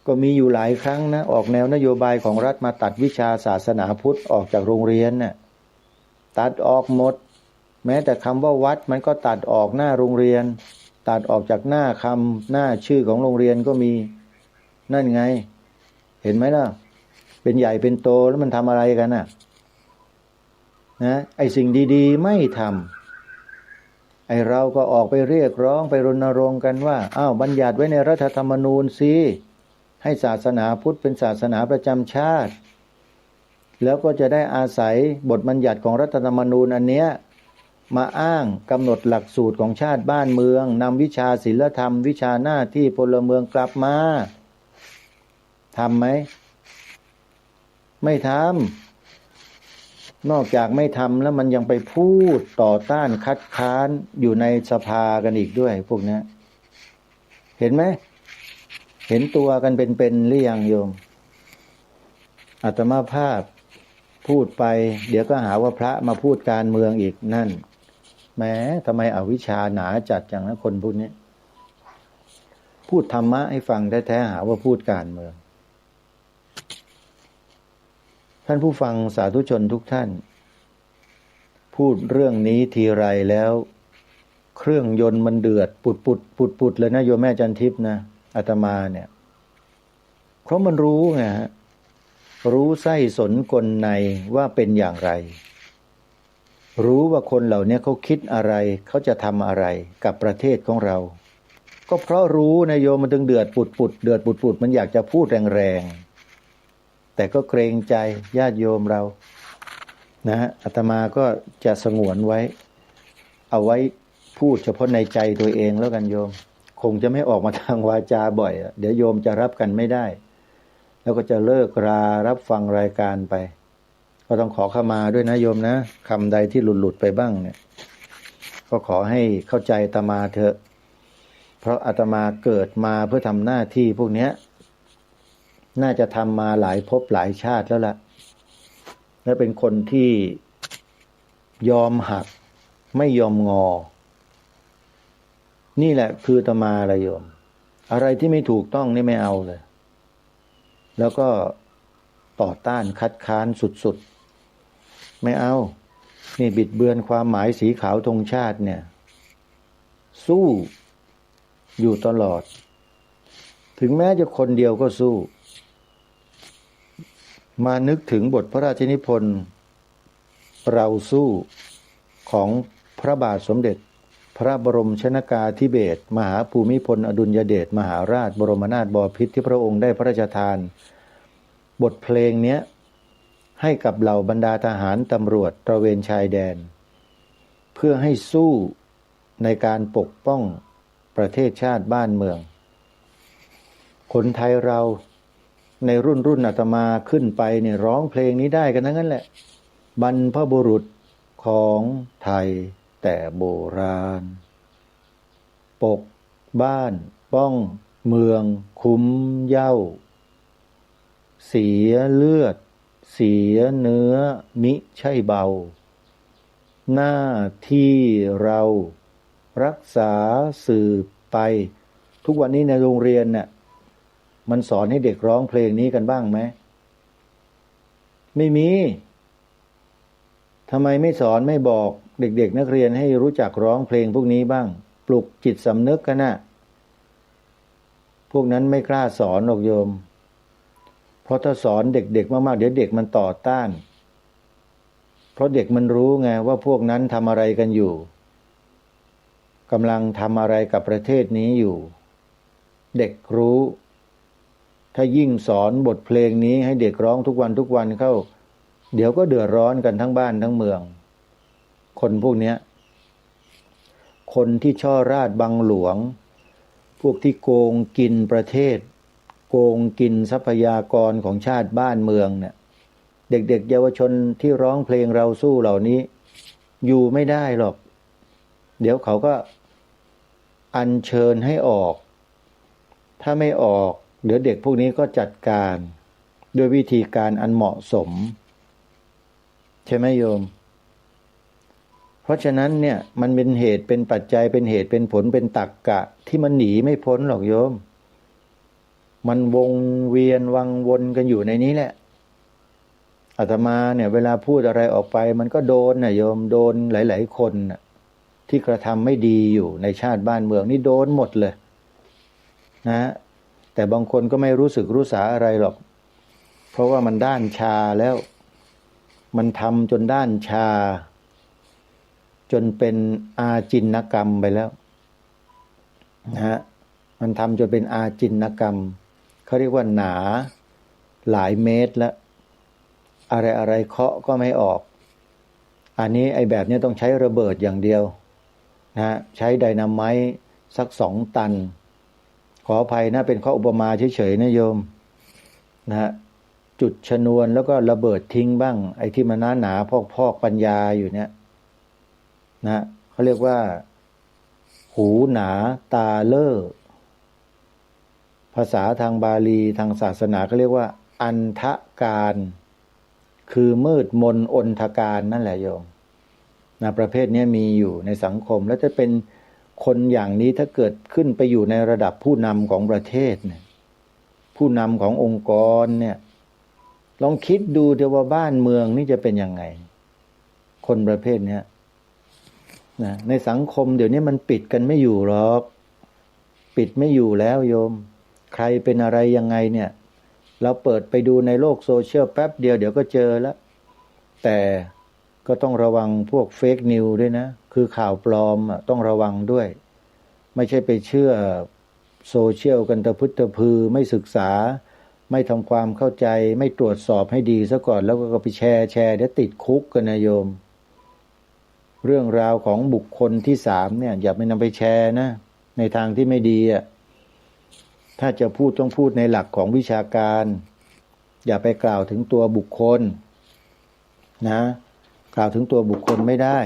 Speaker 4: ก็มีอยู่หลายครั้งนะออกแนวนโยบายของรัฐมาตัดวิชาศาสนาพุทธออกจากโรงเรียนน่ะตัดออกหมดแม้แต่คำว่าวัดมันก็ตัดออกหน้าโรงเรียนตัดออกจากหน้าคำหน้าชื่อของโรงเรียนก็มีนั่นไงเห็นไหมล่ะเป็นใหญ่เป็นโตแล้วมันทำอะไรกันน่ะนะไอ้สิ่งดีๆไม่ทำไอ้เราก็ออกไปเรียกร้องไปรณรงค์กันว่าอ้าวบัญญัติไว้ในรัฐธรรมนูญสิให้ศาสนาพุทธเป็นศาสนาประจำชาติแล้วก็จะได้อาศัยบทบัญญัติของรัฐธรรมนูญอันเนี้ยมาอ้างกำหนดหลักสูตรของชาติบ้านเมืองนำวิชาศีลธรรมวิชาหน้าที่พลเมืองกลับมาทำไหมไม่ทำนอกจากไม่ทำแล้วมันยังไปพูดต่อต้านคัดค้านอยู่ในสภากันอีกด้วยพวกนี้เห็นไหมเห็นตัวกันเป็นหรือยังโยมอาตมาภาพพูดไปเดี๋ยวก็หาว่าพระมาพูดการเมืองอีกนั่นแหมทำไมอวิชชาหนาจัดอย่างนั้นคนพวกนี้พูดธรรมะให้ฟังแท้ๆหาว่าพูดการเมืองท่านผู้ฟังสาธุชนทุกท่านพูดเรื่องนี้ทีไรแล้วเครื่องยนต์มันเดือดปุดเลยนะโยมแม่จันทิพย์นะอาตมาเนี่ยเพราะมันรู้ไงฮะรู้ไส้สนกลในว่าเป็นอย่างไรรู้ว่าคนเหล่านี้เขาคิดอะไรเขาจะทำอะไรกับประเทศของเราก็เพราะรู้นะโยมมันถึงเดือดปุดมันอยากจะพูดแรงๆแต่ก็เกรงใจญาติโยมเรานะฮะอาตมาก็จะสงวนไว้เอาไว้พูดเฉพาะในใจตัวเองแล้วกันโยมคงจะไม่ออกมาทางวาจาบ่อยเดี๋ยวโยมจะรับกันไม่ได้แล้วก็จะเลิกรารับฟังรายการไปก็ต้องขอเข้ามาด้วยนะโยมนะคำใดที่หลุดไปบ้างเนี่ยก็ขอให้เข้าใจอาตมาเถอะเพราะอาตมาเกิดมาเพื่อทำหน้าที่พวกนี้น่าจะทำมาหลายภพหลายชาติแล้วล่ะและเป็นคนที่ยอมหักไม่ยอมงอนี่แหละคืออาตมาอะไรโยมอะไรที่ไม่ถูกต้องนี่ไม่เอาเลยแล้วก็ต่อต้านคัดค้านสุดๆไม่เอานี่บิดเบือนความหมายสีขาวธงชาติเนี่ยสู้อยู่ตลอดถึงแม้จะคนเดียวก็สู้มานึกถึงบทพระราชนิพนธ์เราสู้ของพระบาทสมเด็จพระบรมชนกาธิเบศรมหาภูมิพลอดุลยเดชมหาราชบรมนาถบพิตรที่พระองค์ได้พระราชทานบทเพลงนี้ให้กับเหล่าบรรดาทหารตำรวจตระเวนชายแดนเพื่อให้สู้ในการปกป้องประเทศชาติบ้านเมืองคนไทยเราในรุ่นอาตมาขึ้นไปเนี่ยร้องเพลงนี้ได้กันทั้งนั้นแหละบรรพบุรุษของไทยแต่โบราณปกบ้านป้องเมืองคุ้มเหย้าเสียเลือดเสียเนื้อมิใช่เบาหน้าที่เรารักษาสืบไปทุกวันนี้ในโรงเรียนเนี่ยมันสอนให้เด็กร้องเพลงนี้กันบ้างไหมไม่มีทำไมไม่สอนไม่บอกเด็กๆนักเรียนให้รู้จักร้องเพลงพวกนี้บ้างปลุกจิตสำนึกกันนะพวกนั้นไม่กล้าสอนหรอกโยมเพราะถ้าสอนเด็กๆมากๆเดี๋ยวเด็กมันต่อต้านเพราะเด็กมันรู้ไงว่าพวกนั้นทำอะไรกันอยู่กำลังทำอะไรกับประเทศนี้อยู่เด็กรู้ถ้ายิ่งสอนบทเพลงนี้ให้เด็กร้องทุกวันเข้าเดี๋ยวก็เดือดร้อนกันทั้งบ้านทั้งเมืองคนพวกนี้คนที่ช่อราชบังหลวงพวกที่โกงกินประเทศโกงกินทรัพยากรของชาติบ้านเมืองเนี่ยเด็กๆเยาวชนที่ร้องเพลงเราสู้เหล่านี้อยู่ไม่ได้หรอกเดี๋ยวเขาก็อัญเชิญให้ออกถ้าไม่ออกเดี๋ยวเด็กพวกนี้ก็จัดการด้วยวิธีการอันเหมาะสมใช่ไหมโยมเพราะฉะนั้นเนี่ยมันเป็นเหตุเป็นปัจจัยเป็นเหตุเป็นผลเป็นตรรกะที่มันหนีไม่พ้นหรอกโยม มันวงเวียนวังวนกันอยู่ในนี้แหละอาตมาเนี่ยเวลาพูดอะไรออกไปมันก็โดนนะโยมโดนหลายๆคนน่ะที่กระทำไม่ดีอยู่ในชาติบ้านเมืองนี่โดนหมดเลยนะแต่บางคนก็ไม่รู้สึกรู้สาอะไรหรอกเพราะว่ามันด้านชาแล้วมันทำจนด้านชาจนเป็นอาจินกรรมไปแล้วนะฮะมันทำจนเป็นอาจินกรรมเขาเรียกว่าหนาหลายเมตรแล้วอะไรเคาะก็ไม่ออกอันนี้ไอ้แบบนี้ต้องใช้ระเบิดอย่างเดียวนะใช้ไดนาไมต์สัก2 ตันขออภัยนะเป็นข้ออุปมาเฉยๆนะโยมนะจุดชนวนแล้วก็ระเบิดทิ้งบ้างไอ้ที่มันหนาพอกปัญญาอยู่เนี่ยนะเขาเรียกว่าหูหนาตาเล่อภาษาทางบาลีทางศาสนาเขาเรียกว่าอันทการคือมืดมนอนทการนั่นแหละโยมนะประเภทนี้มีอยู่ในสังคมแล้วจะเป็นคนอย่างนี้ถ้าเกิดขึ้นไปอยู่ในระดับผู้นำของประเทศเนี่ยผู้นำขององค์กรเนี่ยลองคิดดูเดี๋ยวว่าบ้านเมืองนี่จะเป็นยังไงคนประเภทนี้นะในสังคมเดี๋ยวนี้มันปิดกันไม่อยู่หรอกปิดไม่อยู่แล้วโยมใครเป็นอะไรยังไงเนี่ยเราเปิดไปดูในโลกโซเชียลแป๊บเดียวเดี๋ยวก็เจอแล้วแต่ก็ต้องระวังพวกเฟกนิวด้วยนะคือข่าวปลอมต้องระวังด้วยไม่ใช่ไปเชื่อโซเชียลกันตะพึดตะพือไม่ศึกษาไม่ทำความเข้าใจไม่ตรวจสอบให้ดีซะก่อนแล้วก็ไปแชร์เดี๋ยวติดคุกกันนะโยมเรื่องราวของบุคคลที่3เนี่ยอย่าไปนำไปแชร์นะในทางที่ไม่ดีถ้าจะพูดต้องพูดในหลักของวิชาการอย่าไปกล่าวถึงตัวบุคคลนะกล่าวถึงตัวบุคคลไม่ได้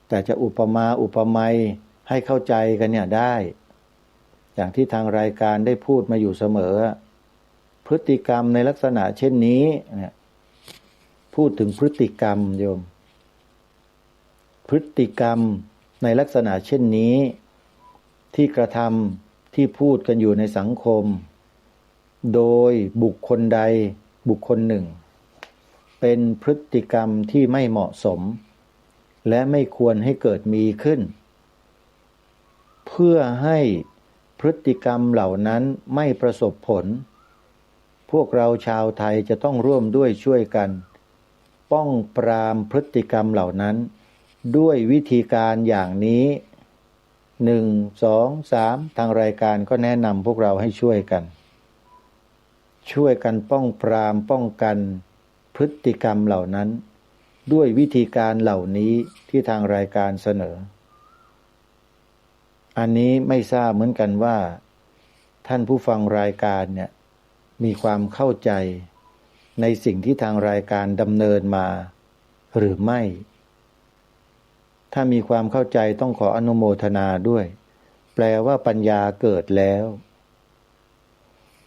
Speaker 4: แต่จะอุปมาอุปไมยให้เข้าใจกันเนี่ยได้อย่างที่ทางรายการได้พูดมาอยู่เสมอพฤติกรรมในลักษณะเช่นนี้เนี่ยพูดถึงพฤติกรรมโยมพฤติกรรมในลักษณะเช่นนี้ที่กระทำที่พูดกันอยู่ในสังคมโดยบุคคลใดบุคคลหนึ่งเป็นพฤติกรรมที่ไม่เหมาะสมและไม่ควรให้เกิดมีขึ้นเพื่อให้พฤติกรรมเหล่านั้นไม่ประสบผลพวกเราชาวไทยจะต้องร่วมด้วยช่วยกันป้องปรามพฤติกรรมเหล่านั้นด้วยวิธีการอย่างนี้1 2 3ทางรายการก็แนะนำพวกเราให้ช่วยกันป้องปรามป้องกันพฤติกรรมเหล่านั้นด้วยวิธีการเหล่านี้ที่ทางรายการเสนออันนี้ไม่ทราบเหมือนกันว่าท่านผู้ฟังรายการเนี่ยมีความเข้าใจในสิ่งที่ทางรายการดำเนินมาหรือไม่ถ้ามีความเข้าใจต้องขออนุโมทนาด้วยแปลว่าปัญญาเกิดแล้ว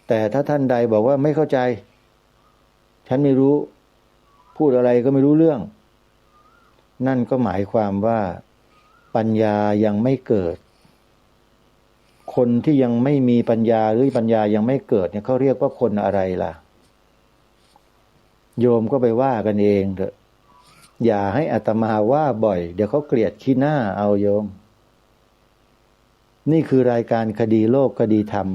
Speaker 4: แต่ถ้าท่านใดบอกว่าไม่เข้าใจฉันไม่รู้พูดอะไรก็ไม่รู้เรื่องนั่นก็หมายความว่าปัญญายังไม่เกิดคนที่ยังไม่มีปัญญาหรือปัญญายังไม่เกิดเนี่ยเขาเรียกว่าคนอะไรล่ะโยมก็ไปว่ากันเองเถอะอย่าให้อาตมาว่าบ่อยเดี๋ยวเขาเกลียดขี้หน้าเอาโยมนี่คือรายการคดีโลกคดีธรรม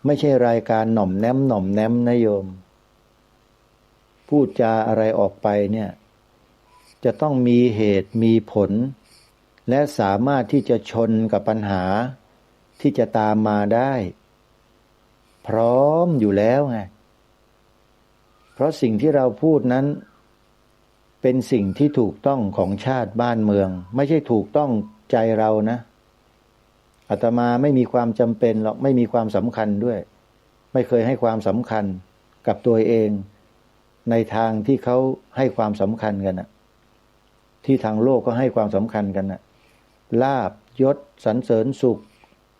Speaker 4: ไม่ใช่รายการหน่อมแนมนะโยมพูดจาอะไรออกไปเนี่ยจะต้องมีเหตุมีผลและสามารถที่จะชนกับปัญหาที่จะตามมาได้พร้อมอยู่แล้วไงเพราะสิ่งที่เราพูดนั้นเป็นสิ่งที่ถูกต้องของชาติบ้านเมืองไม่ใช่ถูกต้องใจเรานะอาตมาไม่มีความจำเป็นหรอกไม่มีความสำคัญด้วยไม่เคยให้ความสำคัญกับตัวเองในทางที่เขาให้ความสำคัญกันที่ทางโลกก็ให้ความสำคัญกันลาภยศสรรเสริญสุข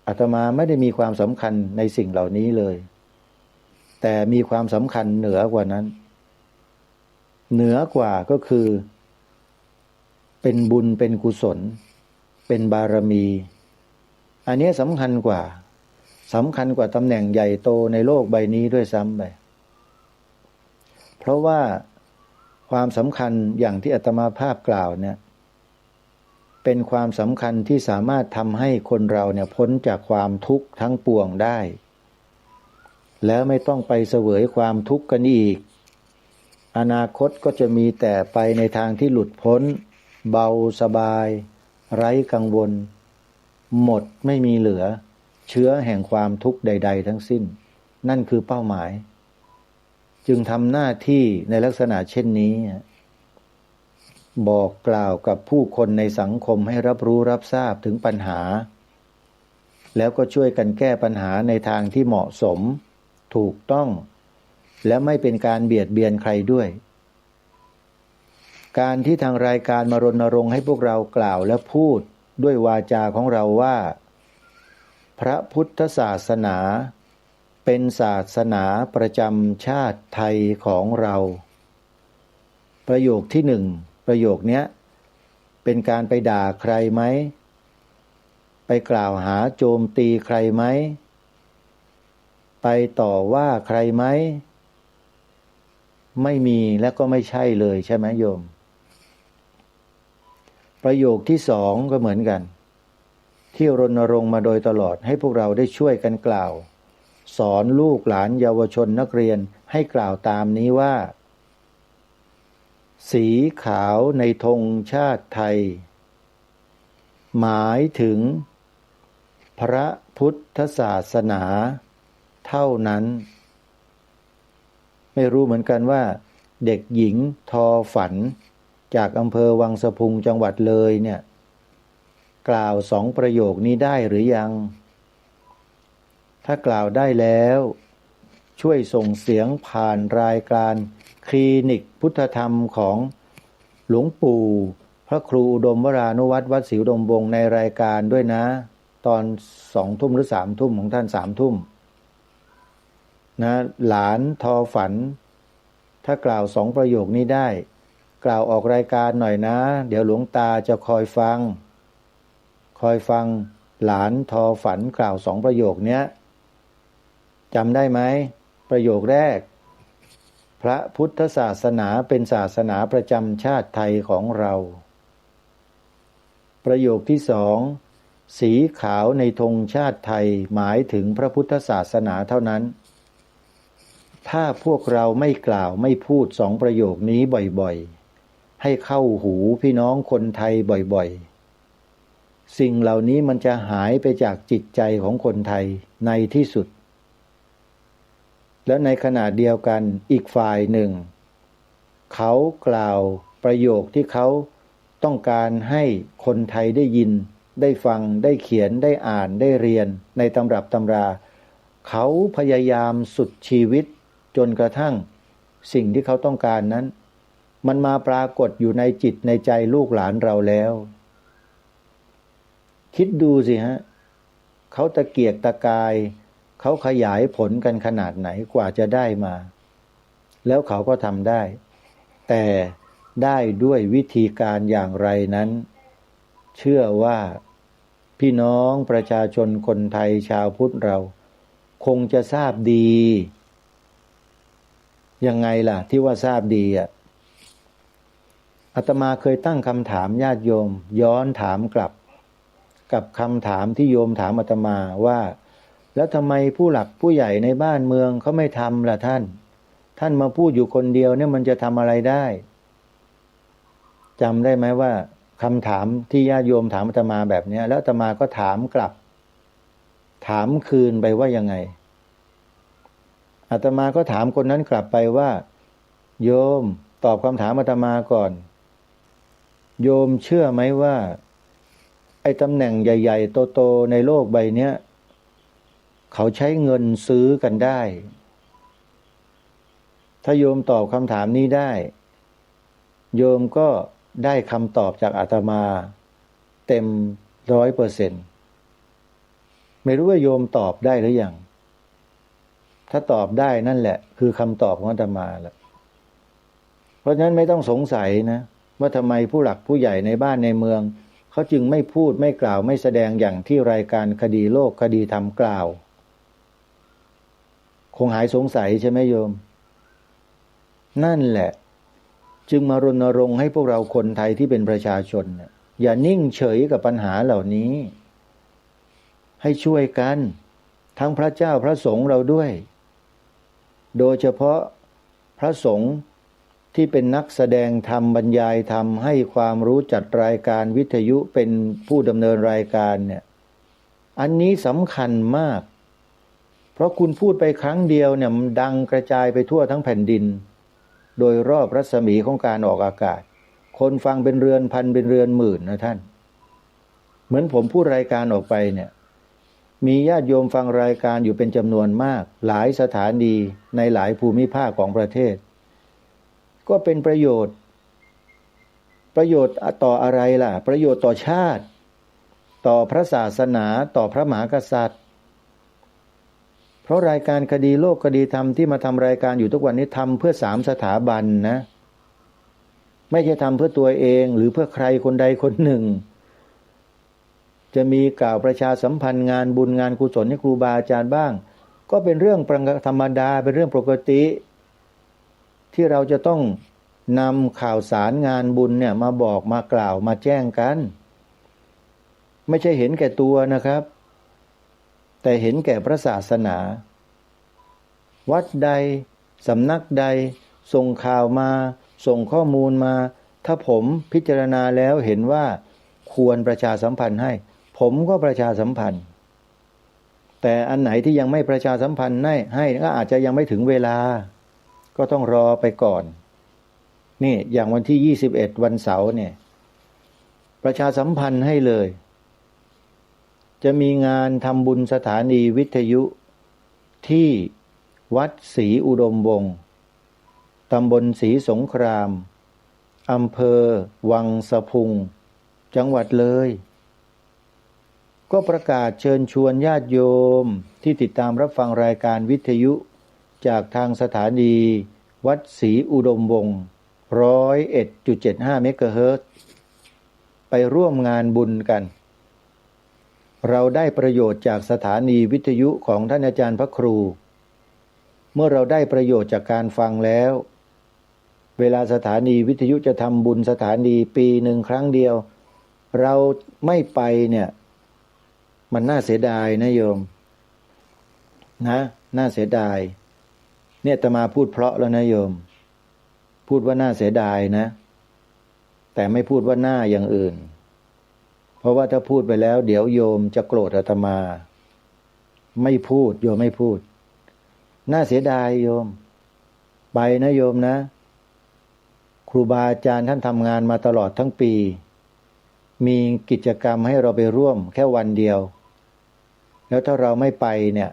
Speaker 4: อาตมาไม่ได้มีความสำคัญในสิ่งเหล่านี้เลยแต่มีความสำคัญเหนือกว่านั้นเหนือกว่าก็คือเป็นบุญเป็นกุศลเป็นบารมีอันนี้สำคัญกว่า สำคัญกว่าตำแหน่งใหญ่โตในโลกใบนี้ด้วยซ้ำไปเพราะว่าความสำคัญอย่างที่อาตมาภาพกล่าวเนี่ยเป็นความสำคัญที่สามารถทำให้คนเราเนี่ยพ้นจากความทุกข์ทั้งปวงได้แล้วไม่ต้องไปเสวยความทุกข์กันอีกอนาคตก็จะมีแต่ไปในทางที่หลุดพ้นเบาสบายไร้กังวลหมดไม่มีเหลือเชื้อแห่งความทุกข์ใดๆทั้งสิ้นนั่นคือเป้าหมายจึงทำหน้าที่ในลักษณะเช่นนี้บอกกล่าวกับผู้คนในสังคมให้รับรู้รับทราบถึงปัญหาแล้วก็ช่วยกันแก้ปัญหาในทางที่เหมาะสมถูกต้องและไม่เป็นการเบียดเบียนใครด้วยการที่ทางรายการมารณรงค์ให้พวกเรากล่าวและพูดด้วยวาจาของเราว่าพระพุทธศาสนาเป็นศาสนาประจำชาติไทยของเราประโยคที่หนึ่งประโยคนี้เป็นการไปด่าใครไหมไปกล่าวหาโจมตีใครไหมไปต่อว่าใครไหมไม่มีและก็ไม่ใช่เลยใช่ไหมโยมประโยคที่สองก็เหมือนกันที่รณรงค์มาโดยตลอดให้พวกเราได้ช่วยกันกล่าวสอนลูกหลานเยาวชนนักเรียนให้กล่าวตามนี้ว่าสีขาวในธงชาติไทยหมายถึงพระพุทธศาสนาเท่านั้นไม่รู้เหมือนกันว่าเด็กหญิงทอฝันจากอำเภอวังสะพุงจังหวัดเลยเนี่ยกล่าวสองประโยคนี้ได้หรือยังถ้ากล่าวได้แล้วช่วยส่งเสียงผ่านรายการคลินิกพุทธธรรมของหลวงปู่พระครูอุดมวรานุวัตรวัดศรีอุดมวงศ์ในรายการด้วยนะตอน2 ทุ่มหรือ3 ทุ่มของท่าน3 ทุ่มนะหลานทอฝันถ้ากล่าว2 ประโยคนี้ได้กล่าวออกรายการหน่อยนะเดี๋ยวหลวงตาจะคอยฟังหลานทอฝันกล่าว2 ประโยคเนี้ยจำได้ไหมประโยคแรกพระพุทธศาสนาเป็นศาสนาประจำชาติไทยของเราประโยคที่สองสีขาวในธงชาติไทยหมายถึงพระพุทธศาสนาเท่านั้นถ้าพวกเราไม่กล่าวไม่พูด2 ประโยคนี้บ่อยๆให้เข้าหูพี่น้องคนไทยบ่อยๆสิ่งเหล่านี้มันจะหายไปจากจิตใจของคนไทยในที่สุดและในขณะเดียวกันอีกฝ่ายหนึ่งเขากล่าวประโยคที่เขาต้องการให้คนไทยได้ยินได้ฟังได้เขียนได้อ่านได้เรียนในตำรับตำราเขาพยายามสุดชีวิตจนกระทั่งสิ่งที่เขาต้องการนั้นมันมาปรากฏอยู่ในจิตในใจลูกหลานเราแล้วคิดดูสิฮะเขาตะเกียกตะกายเขาขยายผลกันขนาดไหนกว่าจะได้มาแล้วเขาก็ทำได้แต่ได้ด้วยวิธีการอย่างไรนั้นเชื่อว่าพี่น้องประชาชนคนไทยชาวพุทธเราคงจะทราบดียังไงล่ะที่ว่าทราบดีอาตมาเคยตั้งคำถามญาติโยมย้อนถามกลับกับคำถามที่โยมถามอาตมาว่าแล้วทำไมผู้หลักผู้ใหญ่ในบ้านเมืองเขาไม่ทำล่ะท่านมาพูดอยู่คนเดียวเนี่ยมันจะทำอะไรได้จำได้ไหมว่าคำถามที่ญาติโยมถามอาตมาแบบนี้แล้วอาตมาก็ถามกลับถามคืนไปว่ายังไงอาตมาก็ถามคนนั้นกลับไปว่าโยมตอบคำถามอาตมาก่อนโยมเชื่อไหมว่าไอ้ตำแหน่งใหญ่ๆโตๆในโลกใบนี้เขาใช้เงินซื้อกันได้ถ้าโยมตอบคำถามนี้ได้โยมก็ได้คำตอบจากอาตมาเต็ม100%ไม่รู้ว่าโยมตอบได้หรือยังถ้าตอบได้นั่นแหละคือคำตอบของอาตมาแหละเพราะฉะนั้นไม่ต้องสงสัยนะว่าทำไมผู้หลักผู้ใหญ่ในบ้านในเมืองเขาจึงไม่พูดไม่กล่าวไม่แสดงอย่างที่รายการคดีโลกคดีธรรมกล่าว คงหายสงสัยใช่ไหมโยมนั่นแหละจึงมารณรงค์ให้พวกเราคนไทยที่เป็นประชาชนอย่านิ่งเฉยกับปัญหาเหล่านี้ให้ช่วยกันทั้งพระเจ้าพระสงฆ์เราด้วยโดยเฉพาะพระสงฆ์ที่เป็นนักแสดงธรรมบรรยายธรรมให้ความรู้จัดรายการวิทยุเป็นผู้ดำเนินรายการเนี่ยอันนี้สำคัญมากเพราะคุณพูดไปครั้งเดียวเนี่ยมันดังกระจายไปทั่วทั้งแผ่นดินโดยรอบรัศมีของการออกอากาศคนฟังเป็นเรือนพันเป็นเรือนหมื่นนะท่านเหมือนผมพูดรายการออกไปเนี่ยมีญาติโยมฟังรายการอยู่เป็นจำนวนมากหลายสถานีในหลายภูมิภาคของประเทศก็เป็นประโยชน์ต่ออะไรล่ะประโยชน์ต่อชาติต่อพระศาสนาต่อพระมหากษัตริย์เพราะรายการคดีโลกคดีธรรมที่มาทำรายการอยู่ทุกวันนี้ทำเพื่อ3 สถาบันนะไม่ใช่ทำเพื่อตัวเองหรือเพื่อใครคนใดคนหนึ่งจะมีกล่าวประชาสัมพันธ์งานบุญงานกุศลให้ครูบาอาจารย์บ้างก็เป็นเรื่องธรรมดาเป็นเรื่องปกติที่เราจะต้องนำข่าวสารงานบุญเนี่ยมาบอกมากล่าวมาแจ้งกันไม่ใช่เห็นแก่ตัวนะครับแต่เห็นแก่พระศาสนาวัดใดสำนักใดส่งข่าวมาส่งข้อมูลมาถ้าผมพิจารณาแล้วเห็นว่าควรประชาสัมพันธ์ให้ผมก็ประชาสัมพันธ์แต่อันไหนที่ยังไม่ประชาสัมพันธ์ให้ก็อาจจะยังไม่ถึงเวลาก็ต้องรอไปก่อนนี่อย่างวันที่21วันเสาร์เนี่ยประชาสัมพันธ์ให้เลยจะมีงานทำบุญสถานีวิทยุที่วัดศรีอุดมวงศ์ตำบลศรีสงครามอำเภอวังสะพุงจังหวัดเลยก็ประกาศเชิญชวนญาติโยมที่ติดตามรับฟังรายการวิทยุจากทางสถานีวัดศรีอุดมวงศ์ 101.75 เมกะเฮิรตซ์ไปร่วมงานบุญกันเราได้ประโยชน์จากสถานีวิทยุของท่านอาจารย์พระครูเมื่อเราได้ประโยชน์จากการฟังแล้วเวลาสถานีวิทยุจะทำบุญสถานีปีหนึ่งครั้งเดียวเราไม่ไปเนี่ยมันน่าเสียดายนะโยมนะน่าเสียดายเนี่ยอาตมาพูดเพราะแล้วนะโยมพูดว่าน่าเสียดายนะแต่ไม่พูดว่าน่าอย่างอื่นเพราะว่าถ้าพูดไปแล้วเดี๋ยวโยมจะโกรธอาตมาไม่พูดโยมไม่พูดน่าเสียดายโยมไปนะโยมนะครูบาอาจารย์ท่านทำงานมาตลอดทั้งปีมีกิจกรรมให้เราไปร่วมแค่วันเดียวแล้วถ้าเราไม่ไปเนี่ย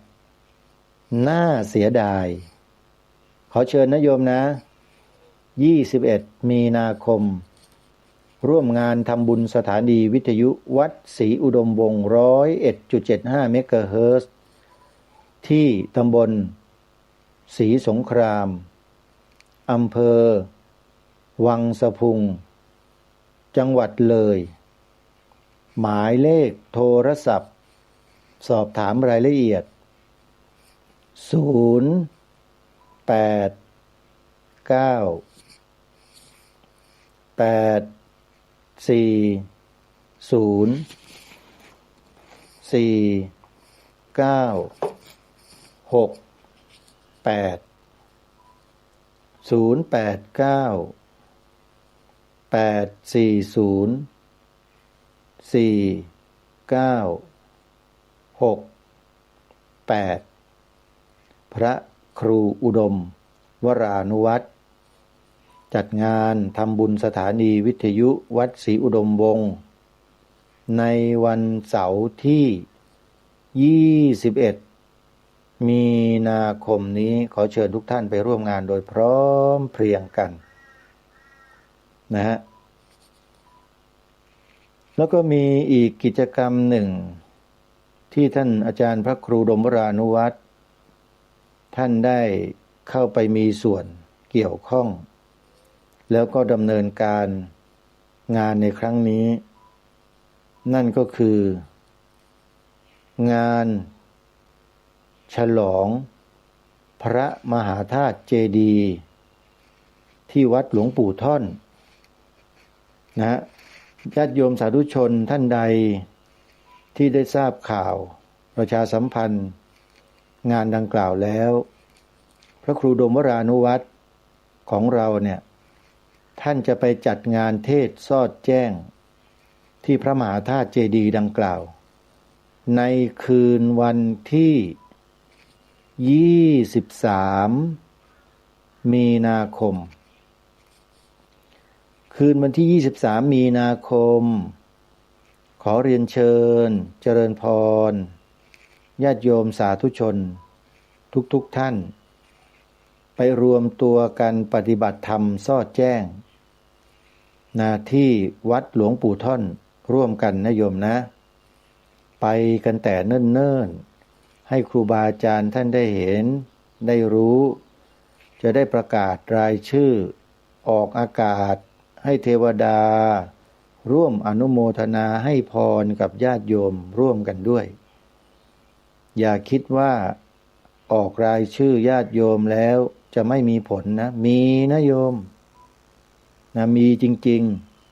Speaker 4: น่าเสียดายขอเชิญนะโยมนะ21มีนาคมร่วมงานทำบุญสถานีวิทยุวัดศรีอุดมวงศ์ 101.75 เมกะเฮิรตซ์ที่ตำบลศรีสงครามอำเภอวังสะพุงจังหวัดเลยหมายเลขโทรศัพท์สอบถามรายละเอียดพระครูอุดมวรานุวัฒน์จัดงานทำบุญสถานีวิทยุวัดศรีอุดมวงศ์ในวันเสาร์ที่21มีนาคมนี้ขอเชิญทุกท่านไปร่วมงานโดยพร้อมเพรียงกันนะฮะแล้วก็มีอีกกิจกรรมหนึ่งที่ท่านอาจารย์พระครูอุดมวรานุวัฒน์ท่านได้เข้าไปมีส่วนเกี่ยวข้องแล้วก็ดำเนินการงานในครั้งนี้นั่นก็คืองานฉลอง พระมหาธาตุเจดีย์ที่วัดหลวงปู่ท่อนนะญาติโยมสาธุชนท่านใดที่ได้ทราบข่าวประชาสัมพันธ์งานดังกล่าวแล้วพระครูโดมวรานุวัตรของเราเนี่ยท่านจะไปจัดงานเทศน์สอดแจ้งที่พระมหาธาตุเจดีย์ดังกล่าวในคืนวันที่23มีนาคมคืนวันที่23มีนาคมขอเรียนเชิญเจริญพรญาติโยมสาธุชนทุกท่านไปรวมตัวกันปฏิบัติธรรมสอดแจ้งที่วัดหลวงปู่ท่อนร่วมกันนะโยมนะไปกันแต่เนิ่นๆให้ครูบาอาจารย์ท่านได้เห็นได้รู้จะได้ประกาศรายชื่อออกอากาศให้เทวดาร่วมอนุโมทนาให้พรกับญาติโยมร่วมกันด้วยอย่าคิดว่าออกรายชื่อญาติโยมแล้วจะไม่มีผลนะมีนะโยมนะมีจริง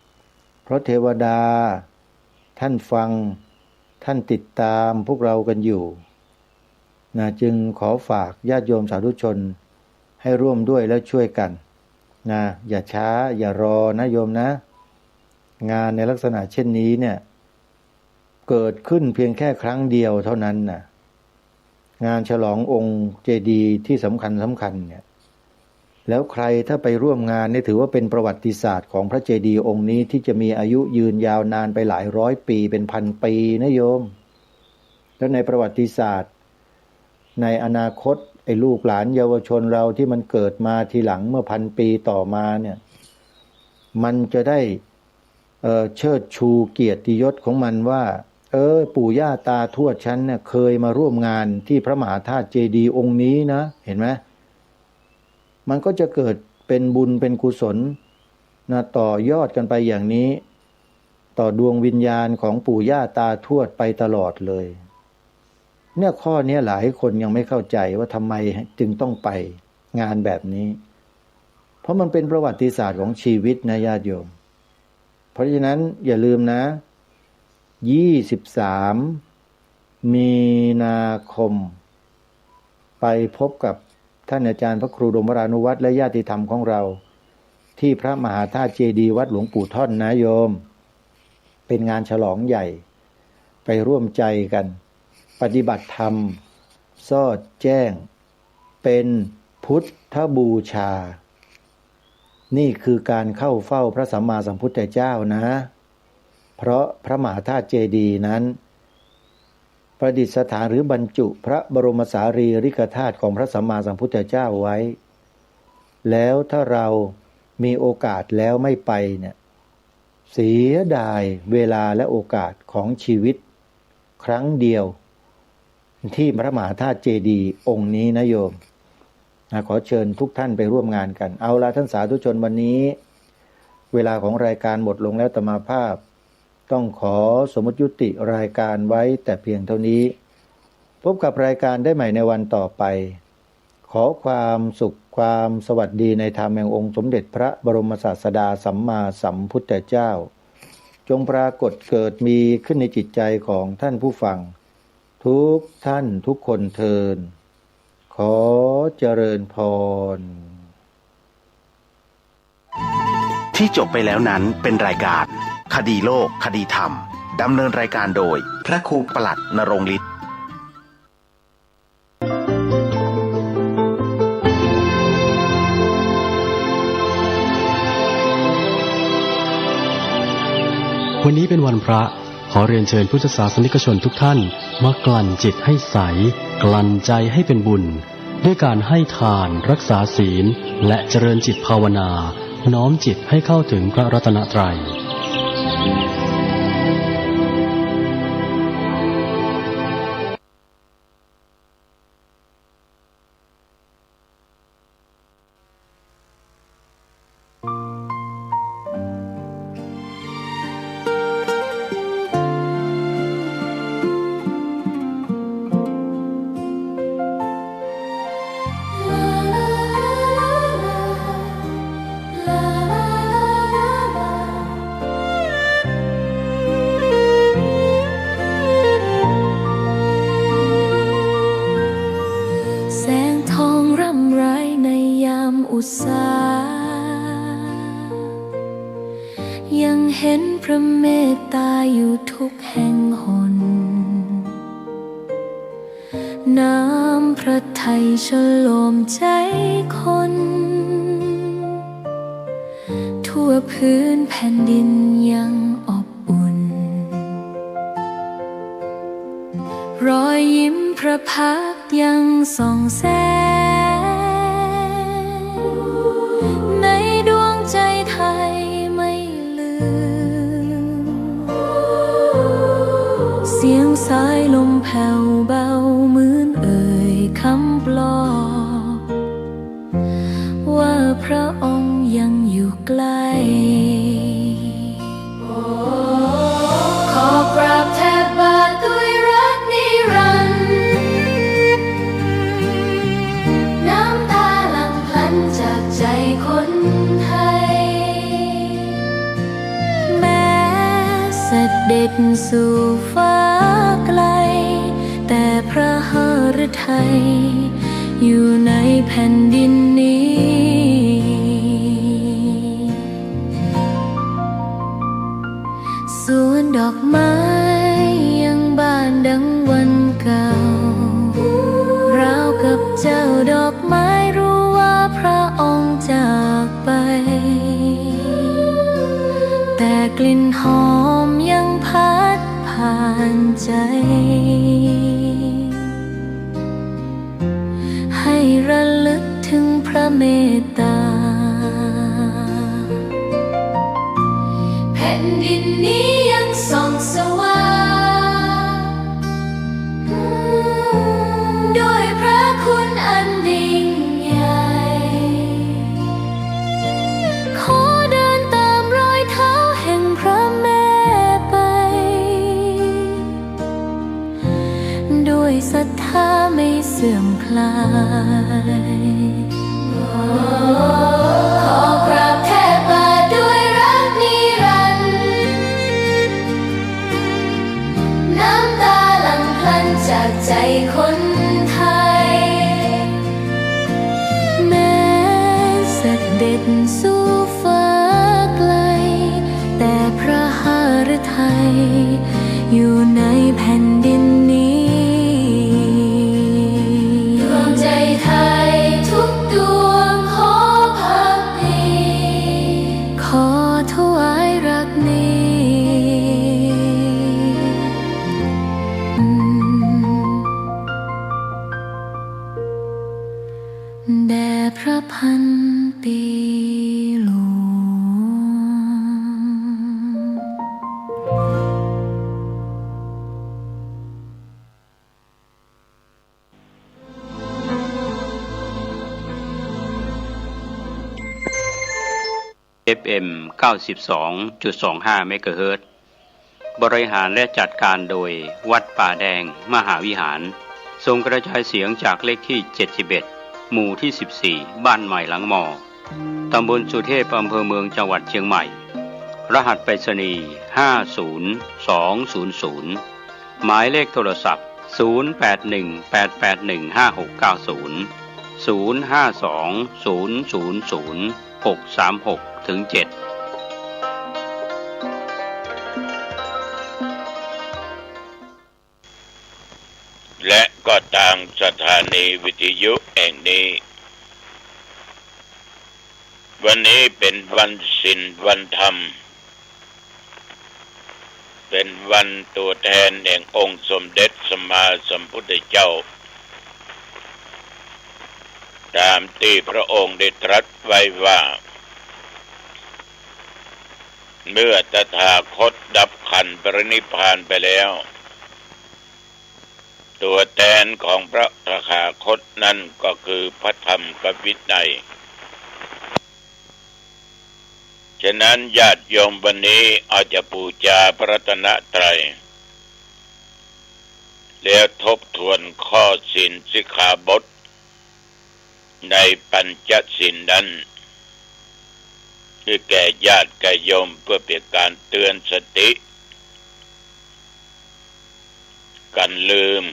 Speaker 4: ๆเพราะเทวดาท่านฟังท่านติดตามพวกเรากันอยู่นะจึงขอฝากญาติโยมสาธุชนให้ร่วมด้วยและช่วยกันนะอย่าช้าอย่ารอนะโยมนะงานในลักษณะเช่นนี้เนี่ยเกิดขึ้นเพียงแค่ครั้งเดียวเท่านั้นนะงานฉลององค์เจดีย์ที่สำคัญเนี่ยแล้วใครถ้าไปร่วมงานนี่ถือว่าเป็นประวัติศาสตร์ของพระเจดีย์องค์นี้ที่จะมีอายุยืนยาวนานไปหลายร้อยปีเป็นพันปีนะโยมแล้วในประวัติศาสตร์ในอนาคตไอ้ลูกหลานเยาวชนเราที่มันเกิดมาทีหลังเมื่อพันปีต่อมาเนี่ยมันจะได้เชิดชูเกียรติยศของมันว่าปู่ย่าตาทวดฉันเนี่ยเคยมาร่วมงานที่พระมหาธาตุเจดีย์องค์นี้นะเห็นไหมมันก็จะเกิดเป็นบุญเป็นกุศลนะต่อยอดกันไปอย่างนี้ต่อดวงวิญญาณของปู่ย่าตาทวดไปตลอดเลยเนี่ยข้อนี้หลายคนยังไม่เข้าใจว่าทำไมจึงต้องไปงานแบบนี้เพราะมันเป็นประวัติศาสตร์ของชีวิตนะญาติโยมเพราะฉะนั้นอย่าลืมนะ23มีนาคมไปพบกับท่านอาจารย์พระครูโดมวรานุวัตรและญาติธรรมของเราที่พระมหาธาตุเจดีย์วัดหลวงปู่ท่อนนะโยมเป็นงานฉลองใหญ่ไปร่วมใจกันปฏิบัติธรรมสอดแจ้งเป็นพุทธบูชานี่คือการเข้าเฝ้าพระสัมมาสัมพุทธเจ้านะเพราะพระมหาธาตุเจดีย์นั้นประดิษฐานหรือบรรจุพระบรมสารีริกธาตุของพระสัมมาสัมพุทธเจ้าไว้แล้วถ้าเรามีโอกาสแล้วไม่ไปเนี่ยเสียดายเวลาและโอกาสของชีวิตครั้งเดียวที่พระมหาธาตุเจดีย์องค์นี้นะโยมขอเชิญทุกท่านไปร่วมงานกันเอาละท่านสาธุชนวันนี้เวลาของรายการหมดลงแล้วอาตมาภาพต้องขอสมมติยุติรายการไว้แต่เพียงเท่านี้พบกับรายการได้ใหม่ในวันต่อไปขอความสุขความสวัสดีในธรรมแห่งองค์สมเด็จพระบรมศาสดาสัมมาสัมพุทธเจ้าจงปรากฏเกิดมีขึ้นในจิตใจของท่านผู้ฟังทุกท่านทุกคนเทินขอเจริญพร
Speaker 3: ที่จบไปแล้วนั้นเป็นรายการคดีโลกคดีธรรมดำเนินรายการโดยพระครูประหลัดณรงค์ฤทธิ์
Speaker 5: วันนี้เป็นวันพระขอเรียนเชิญพุทธศาสนิกชนทุกท่านมากลั่นจิตให้ใสกลั่นใจให้เป็นบุญด้วยการให้ทานรักษาศีลและเจริญจิตภาวนาน้อมจิตให้เข้าถึงพระรัตนตรัย
Speaker 6: น้ำพระทัยฉโลมใจคนทั่วพื้นแผ่นดินยังอบอุ่นรอยยิ้มพระพักตร์ยังส่องแสงในดวงใจไทยไม่ลืมเสียงสายลมแผ่วเบาเหมือนเอ่ยคำปลอบว่าพระองค์ยังอยู่ใกล้ขอกราบแทบบาทด้วยรักนิรันดร์น้ำตาหลั่งพลันจากใจคนไทยแม้เสด็จสู่ฟ้าไกลแต่พระหฤทัยอยู่ในแผ่นดินนี้สวนดอกไม้ยังบานดังวันเก่าราวกับเจ้าดอกไม้รู้ว่าพระองค์จากไปแต่กลิ่นหอมยังพัดผ่านใจให้ระลึกถึงพระเมตตาแผ่นดินนี้ยังส่องสว่างด้วยพระคุณอันยิ่งใหญ่ขอเดินตามรอยเท้าแห่งพระแม่ไปด้วยศรัทธาไม่เสื่อมคลายขอกราบแทบบาทด้วยรักนิรันดร์น้ำตาหลั่งพลันจากใจคนไทยแม้เสด็จสู่ฟ้าไกลแต่พระหฤทัยอยู่ในแผ่นดินนี้ดวงใจไทยทุกดวงขอพักดีขอถวายรักนี้แด่พระพันปีหลวง
Speaker 7: FM 92.25 เมกะเฮิรตซ์บริหารและจัดการโดยวัดป่าแดงมหาวิหารส่งกระจายเสียงจากเลขที่ 71 หมู่ที่ 14 บ้านใหม่หลังมอ ตำบลสุเทพอำเภอเมืองจังหวัดเชียงใหม่ รหัสไปรษณีย์ 50200 หมายเลขโทรศัพท์ 081881881569 0520000636-7
Speaker 8: และก็ทางสถานีวิทยุแห่งนี้วันนี้เป็นวันศีลวันธรรมเป็นวันตัวแทนแห่งองค์สมเด็จสัมมาสัมพุทธเจ้าตามที่พระองค์ได้ตรัสไว้ว่าเมื่อตถาคตดับขันธ์ปรินิพพานไปแล้วตัวแทนของพระตถาคตนั่นก็คือพระธรรมกับวินัยฉะนั้นญาติโยมวันนี้อาจจะบูชาพระรัตนตรัยแล้วทบทวนข้อศีลสิกขาบทในปัญจศีลนั้นคือแก่ญาติแก่โยมเพื่อเป็นการเตือนสติกันลืม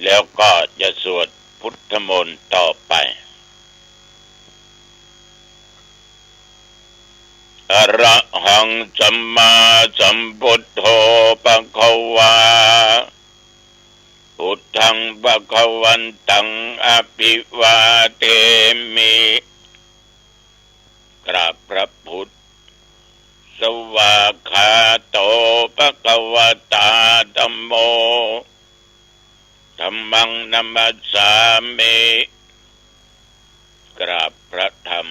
Speaker 8: แล้วก็จะสวดพุทธมนต์ต่อไปอระหังสัมมาสัมพุทโธภะคะวา ภะคะวันตังอภิวาเทมิกราบพระพุทธสวากขาโตภะคะวะตาธัมโมธัมมังนัมมัสสามิกราบพระธรรม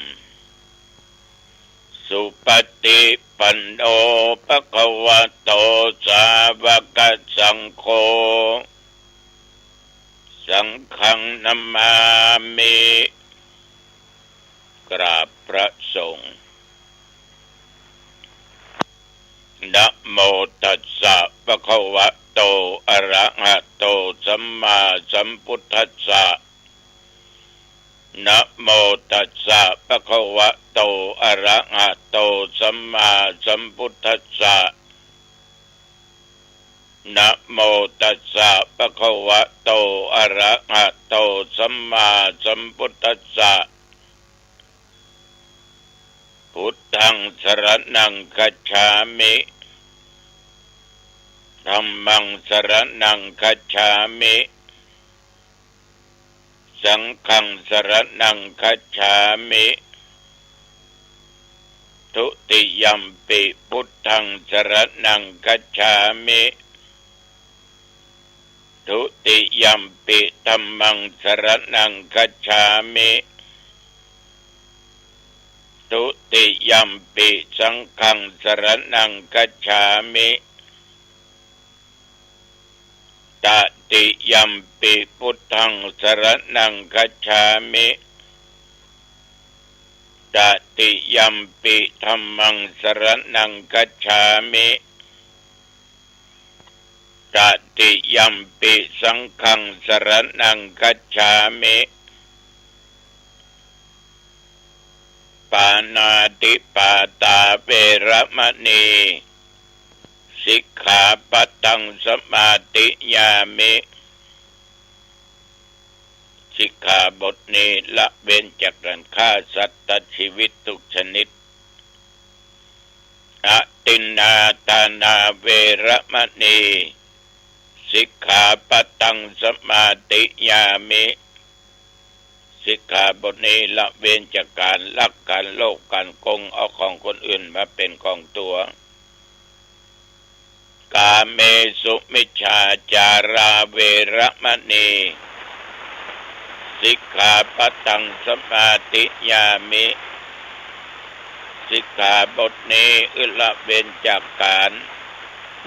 Speaker 8: สุปฏิปันโนภะคะวะโตสาวกสังโฆสังฆังนัมมามิกราบพระสงฆ์นะโมตัสสะภะคะวะโตอะระหะโตสัมมาสัมพุทธัสสะนะโมตัสสะภะคะวะโตอะระหะโตสัมมาสัมพุทธัสสะนะโมตัสสะภะคะวะโตอะระหะโตสัมมาสัมพุทธัสสะพุทธังสรณังคัจฉามิธัมมังสรณังคัจฉามิสังฆังสรณังคัจฉามิทุติยัมปิพุทธังสรณังคัจฉามิทุติยัมปิธัมมังสรณังคัจฉามิทุติยัมปิสังฆังสรณังคัจฉามิตติยัมปิพุทธังสรณังคัจฉามิตติยัมปิธัมมังสรณังคัจฉามิตติยัมปิสังฆังสรณังคัจฉามิปานาติปาตาเวระมณีสิกขาปัตตังสมาธิยามิสิกขาบทนี้ละเว้นจากการฆ่าสัตว์ตัดชีวิตทุกชนิดอตินนาทานาเวระมณีสิกขาปัตตังสมาธิยามิสิกขาบทนี้ละเว้นจากการลักการโลภการโกงเอาของคนอื่นมาเป็นของตัวกาเมสุมิจฉาจาราเวระมณีสิกขาปัตตังสมาธิยามิสิกขาบทนี้ละเว้นจากการ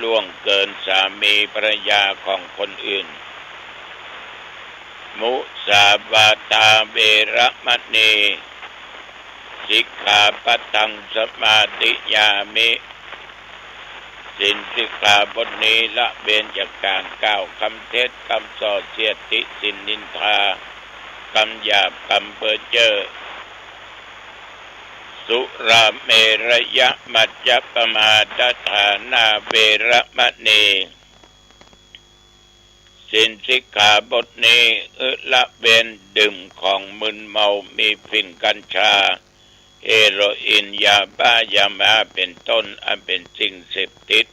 Speaker 8: ล่วงเกินสามีภรรยาของคนอื่นมุสาวาทาเวระมณีสิกขาปัตตังสมาธิยามิสินสิกขาบทนี้ละเว้นจากการกล่าวคำเท็จคำส่อเสียดติสินนินทาคำหยาบคำเพ้อเจ้อสุราเมรยะมัจจปมาทฐานาเวระมณีสินสิกขาบทนี้ละเว้นดื่มของมึนเมามีฝิ่นกัญชาเฮโรอีนยาบ้ายามาเป็นต้นอันเป็นสิ่งเสพติด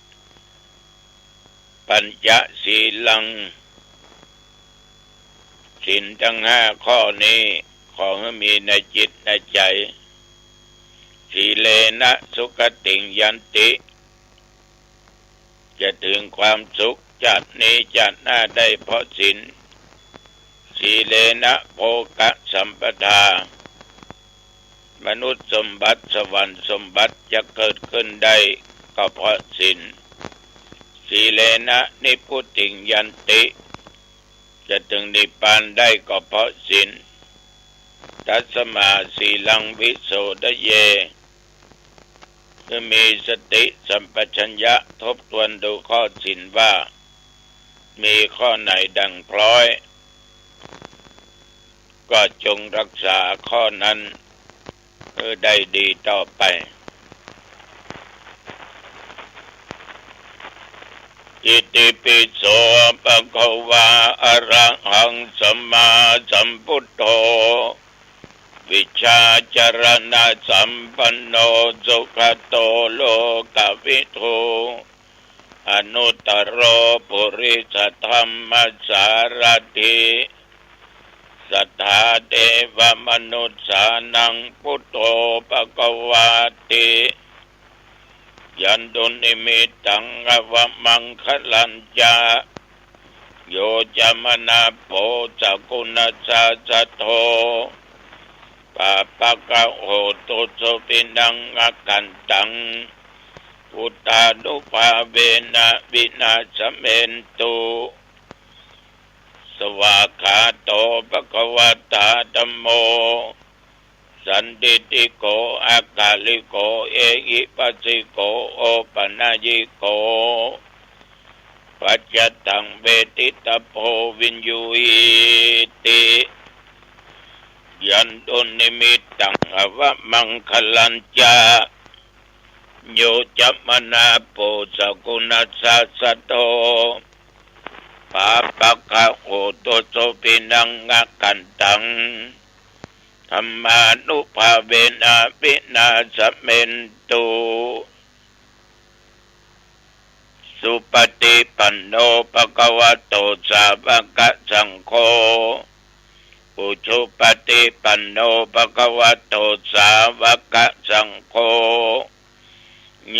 Speaker 8: ปัญจศีลังศีลทั้ง5ข้อนี้ขอให้มีในจิตในใจสีเลนะสุขติงยันติจะถึงความสุขจากนี้จากหน้าได้เพราะศีลสีเลนะโภคสัมปทามนุษย์สมบัติสวรรค์สมบัติจะเกิดขึ้นได้ก็เพราะศีลสีเลนะนิพพุติงยันติจะถึงนิพพานได้ก็เพราะศีลตัสมาสีลังวิโสทะเยคือมีสติสัมปชัญญะทบทวนดูข้อศีลว่ามีข้อไหนดังพร้อยก็จงรักษาข้อนั้นได้ดีต่อไปอิติปิโสภะคะวะอะระหังสัมมาสัมพุทโธวิชชาจรณะสัมปันโนสุขโตโลกวิทู อนุตตโรปุริสธรรมสารถิสัทธาเทวมนุษย์สานังพุทโธภควาติยันตุนิมิตังอวมังคลัญจาโยจามนาโพจกุณจาจโตปะปะกะโหตุสุปินังอกันตังอุตตานุภาเวนะวินาศเมนตุสวากขาโตภควตาธัมโมสันติติโกอากาลิโกเอหิปัสสิโกโอปนายิโกปัจจตังเวทิตาโพวินยูอิติยันตุนิมิตังอวมังคลัญจาโยจัมมนาโปสกุณัสสะโตปาปะกะโหตุโสปินังอกันตังธรรมานุภาเวนะวินาศเมนตุสุปฏิปันโนภควโตสาวกสังโฆอุชุปฏิปันโนภควโตสาวกสังโฆ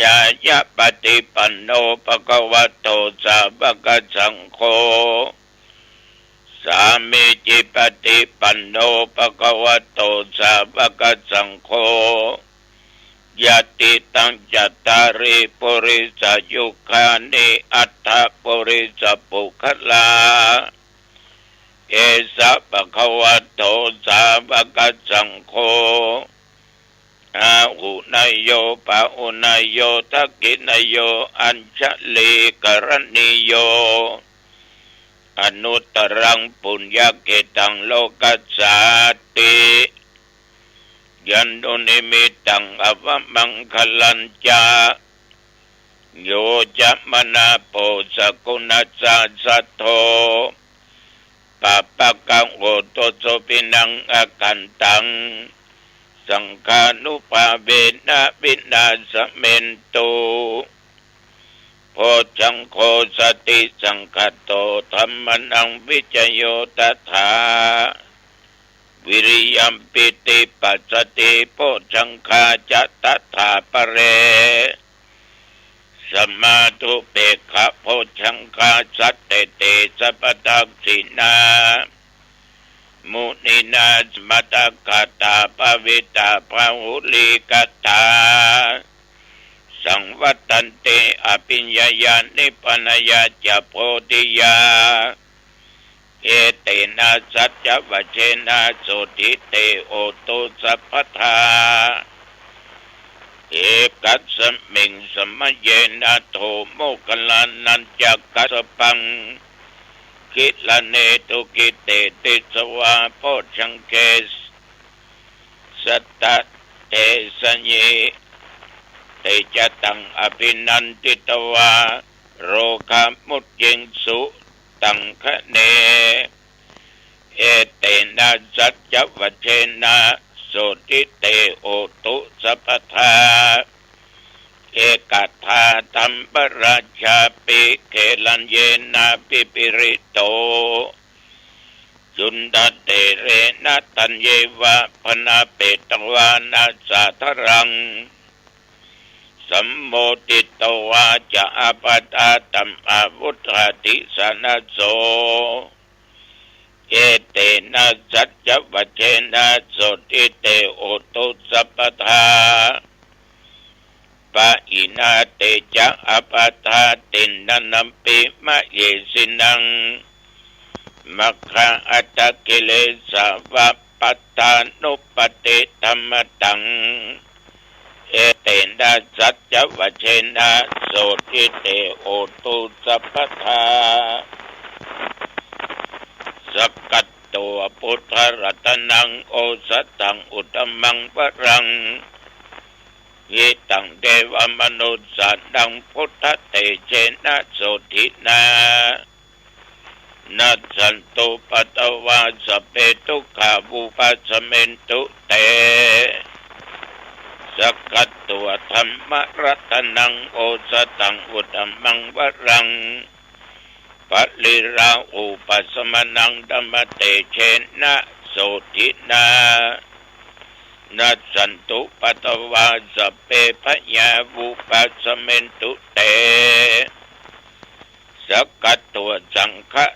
Speaker 8: ญาญาปฏิปันโนภควโตสาวกสังโฆสามีจิปฏิปันโนภควโตสาวกสังโฆยติตังจัตตาริปุริสยุคานิอัตถปุริสปุคลาเอสะภควโตสาวกสังโฆอาหุนายโยปะอุนายโยทักขินายโยอัญชลีกรณิโยอนุตตรังปุญญเกตังโลกัสสาติยันตุนิมิตังอวมังคลัญจาโยจัมมนาโปสกุณัสสะสัทโธปะปะกังโหตุโสปินังอกันตังสังฆานุภาเวนะวินาศเมนตุโพชังโฆสติสังคโตธัมมนังวิจโยตถาวิริยัมปิติปัสสติโพชังคาจะตถาปะเรสมาธุเปกขะโพชังคาสัตเตเตสัพพทักษินามุนินาสมัตตกตาปวิตาภาหุลิกตาสังวัตันเตอภิญญายานิปนายาจะโพธิยาเอเตนะสัจจวัชเชนะโสติเตโอตุสัพพทาเอกัสสมิงสมเยนะโทโมกลานันจักกัสปังคิลเนตุกิเตติสวาโพชังเคสสัตตะเตสัญเยเตจตังอภินันติตวาโรคามุตยิงสุตังคะเนเอเตนะสัจจวัชเชนะโสติเตโอตุสัพพทาเอกทาธัมปราชาปิเขลัญเยนะปิปิริโตจุนดาเตเรนะตัญเยวะพนาเปตวานาสาทรังสัมโมติตวาจะอปัตตาตัมอาวุธาติสนะโสเอเตนะสัจจวัชเชนะโสติเตโอตุสัพพทาปะอินาเตจะอปัตตาตินนัมปิมะเยสินังมัคคะอัตตะกิเลสาวะปัตตานุปติธัมมตังเอเตนะสัจจวัชเชนะโสติเตโอตุสัพพทาสกัตตัวพุทธรัตนังโอสตังอุตตมังปรังหิตังเทวมนุษย์สัตดังพุทธเตเชนะโสทินานัสสันตุปตวาสเปตุขาบุปัสสเมนตุเตส กัดตัวธรรมรัตนังโอสตังอุตมังวรังปัลลิราอุปสมนังดัมมเตเชนะโสทินานัสสันตุปตวาสเปพยาวุปัสเมนตุเตสกัดตัวสังฆ